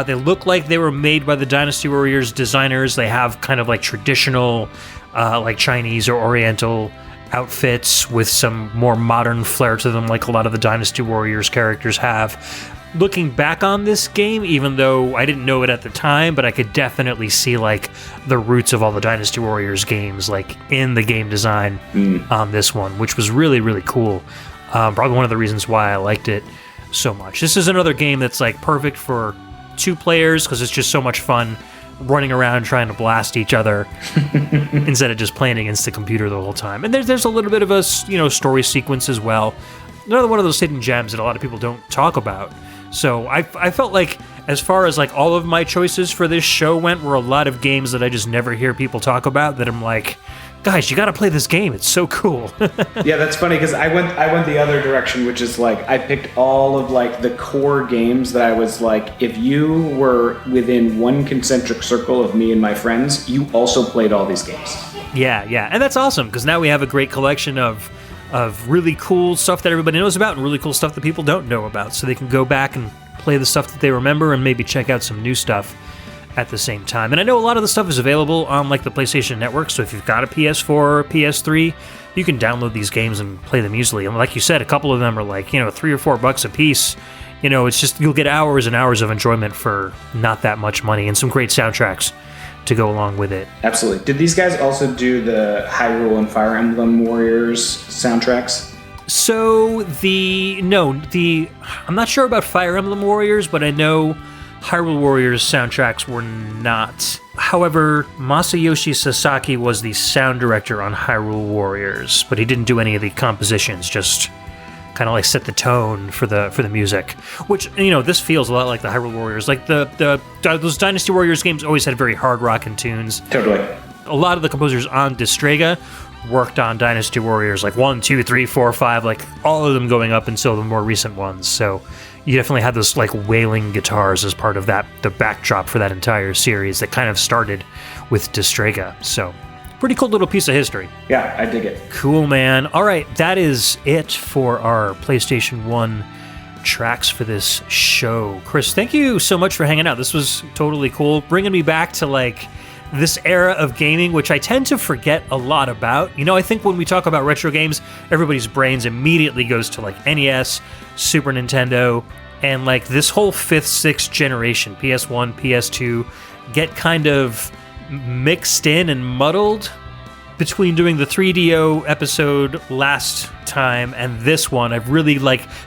they look like they were made by the Dynasty Warriors designers. They have kind of traditional Chinese or Oriental outfits with some more modern flair to them, like a lot of the Dynasty Warriors characters have. Looking back on this game, even though I didn't know it at the time, but I could definitely see the roots of all the Dynasty Warriors games in the game design on this one, which was really, really cool. Probably one of the reasons why I liked it so much. This is another game that's perfect for 2 players, because it's just so much fun running around trying to blast each other instead of just playing against the computer the whole time. And there's a little bit of a story sequence as well. Another one of those hidden gems that a lot of people don't talk about. So I felt as far as all of my choices for this show went, were a lot of games that I just never hear people talk about, that I'm guys, you got to play this game. It's so cool.
Yeah, that's funny, because I went the other direction, which is I picked all of the core games that I was if you were within one concentric circle of me and my friends, you also played all these games.
Yeah, and that's awesome, because now we have a great collection of really cool stuff that everybody knows about and really cool stuff that people don't know about, so they can go back and play the stuff that they remember and maybe check out some new stuff at the same time. And I know a lot of the stuff is available on the PlayStation Network, so if you've got a PS4 or PS3, you can download these games and play them easily. And like you said, a couple of them are $3 or $4 a piece. It's just, you'll get hours and hours of enjoyment for not that much money, and some great soundtracks to go along with it.
Absolutely. Did these guys also do the Hyrule and Fire Emblem Warriors soundtracks?
So I'm not sure about Fire Emblem Warriors, but I know Hyrule Warriors soundtracks were not. However, Masayoshi Sasaki was the sound director on Hyrule Warriors, but he didn't do any of the compositions, just kind of set the tone for the music. Which, this feels a lot like the Hyrule Warriors. Those Dynasty Warriors games always had very hard rockin' tunes.
Totally.
A lot of the composers on Distrega worked on Dynasty Warriors 1, 2, 3, 4, 5, all of them going up until the more recent ones. So you definitely had those wailing guitars as part of the backdrop for that entire series that kind of started with Distrega. So pretty cool little piece of history.
Yeah, I dig it.
Cool, man. All right, that is it for our PlayStation 1 tracks for this show. Chris, thank you so much for hanging out. This was totally cool, bringing me back to this era of gaming, which I tend to forget a lot about. I think when we talk about retro games, everybody's brains immediately goes to NES, Super Nintendo, and this whole 5th, 6th generation, PS1, PS2, get kind of mixed in and muddled between doing the 3DO episode last time and this one. I've really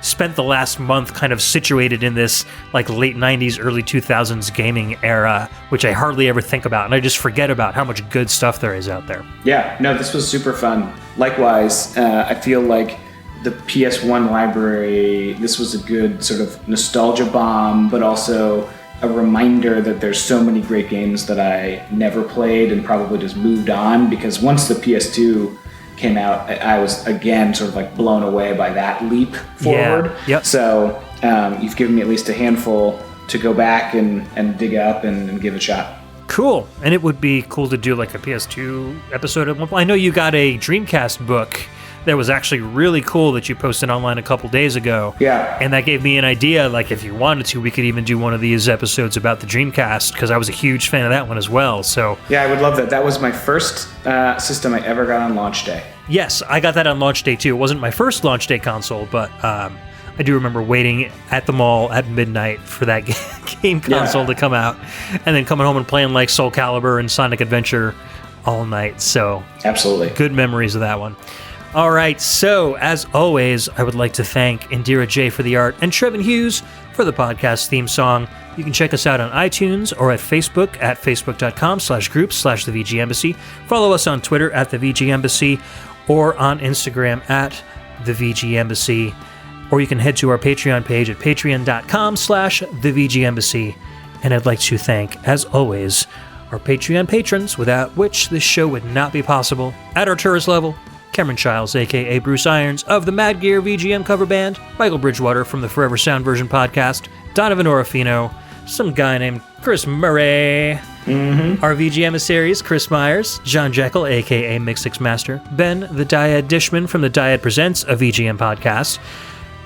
spent the last month kind of situated in this late 90s, early 2000s gaming era, which I hardly ever think about, and I just forget about how much good stuff there is out there.
Yeah, no, this was super fun. Likewise, I feel the PS1 library, this was a good sort of nostalgia bomb, but also a reminder that there's so many great games that I never played and probably just moved on, because once the PS2 came out, I was again sort of like blown away by that leap forward.
Yeah. Yep.
So you've given me at least a handful to go back and dig up and give a shot.
Cool. And it would be cool to do like a PS2 episode at one point. I know you got a Dreamcast book that was actually really cool that you posted online a couple days ago.
Yeah.
And that gave me an idea, like if you wanted to, we could even do one of these episodes about the Dreamcast, because I was a huge fan of that one as well. So
yeah, I would love that. That was my first system I ever got on launch day.
yes, I got that on launch day too. It wasn't my first launch day console, but I do remember waiting at the mall at midnight for that game console to come out, and then coming home and playing like Soul Calibur and Sonic Adventure all night. So
absolutely
good memories of that one. All right, so as always, I would like to thank Indira J for the art and Trevin Hughes for the podcast theme song. You can check us out on iTunes or at Facebook at facebook.com/groups/The VG Embassy. Follow us on Twitter at The VG Embassy or on Instagram at The VG Embassy. Or you can head to our Patreon page at patreon.com/The VG Embassy. And I'd like to thank, as always, our Patreon patrons, without which this show would not be possible. At our tourist level, Cameron Childs, a.k.a. Bruce Irons, of the Mad Gear VGM cover band, Michael Bridgewater from the Forever Sound Version podcast, Donovan Orofino, some guy named Chris Murray, our VG emissaries, Chris Myers, John Jekyll, a.k.a. Mixix Master, Ben, the Dyad Dishman from the Dyad Presents, a VGM podcast,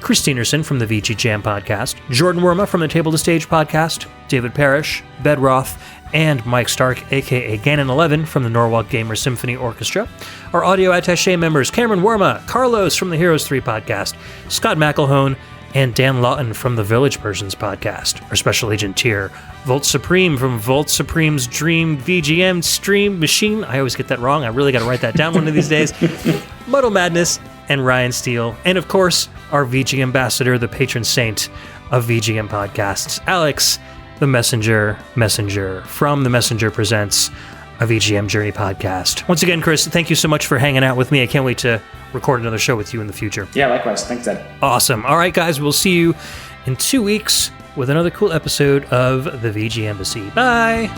Chris Steenerson from the VG Jam podcast, Jordan Worma from the Table to Stage podcast, David Parrish, Bedroth, and Mike Stark, a.k.a. Ganon11 from the Norwalk Gamer Symphony Orchestra. Our audio attaché members, Cameron Worma, Carlos from the Heroes 3 podcast, Scott McElhone, and Dan Lawton from the Village Persons podcast. Our special agent tier, Volt Supreme from Volt Supreme's Dream VGM Stream Machine. I always get that wrong. I really got to write that down one of these days. Muddle Madness, and Ryan Steele. And of course, our VG ambassador, the patron saint of VGM podcasts, Alex, the Messenger from the Messenger Presents, a VGM Journey podcast. Once again, Chris, thank you so much for hanging out with me. I can't wait to record another show with you in the future.
Yeah, likewise. Thanks, Ed.
Awesome. All right, guys, we'll see you in 2 weeks with another cool episode of the VG Embassy. Bye!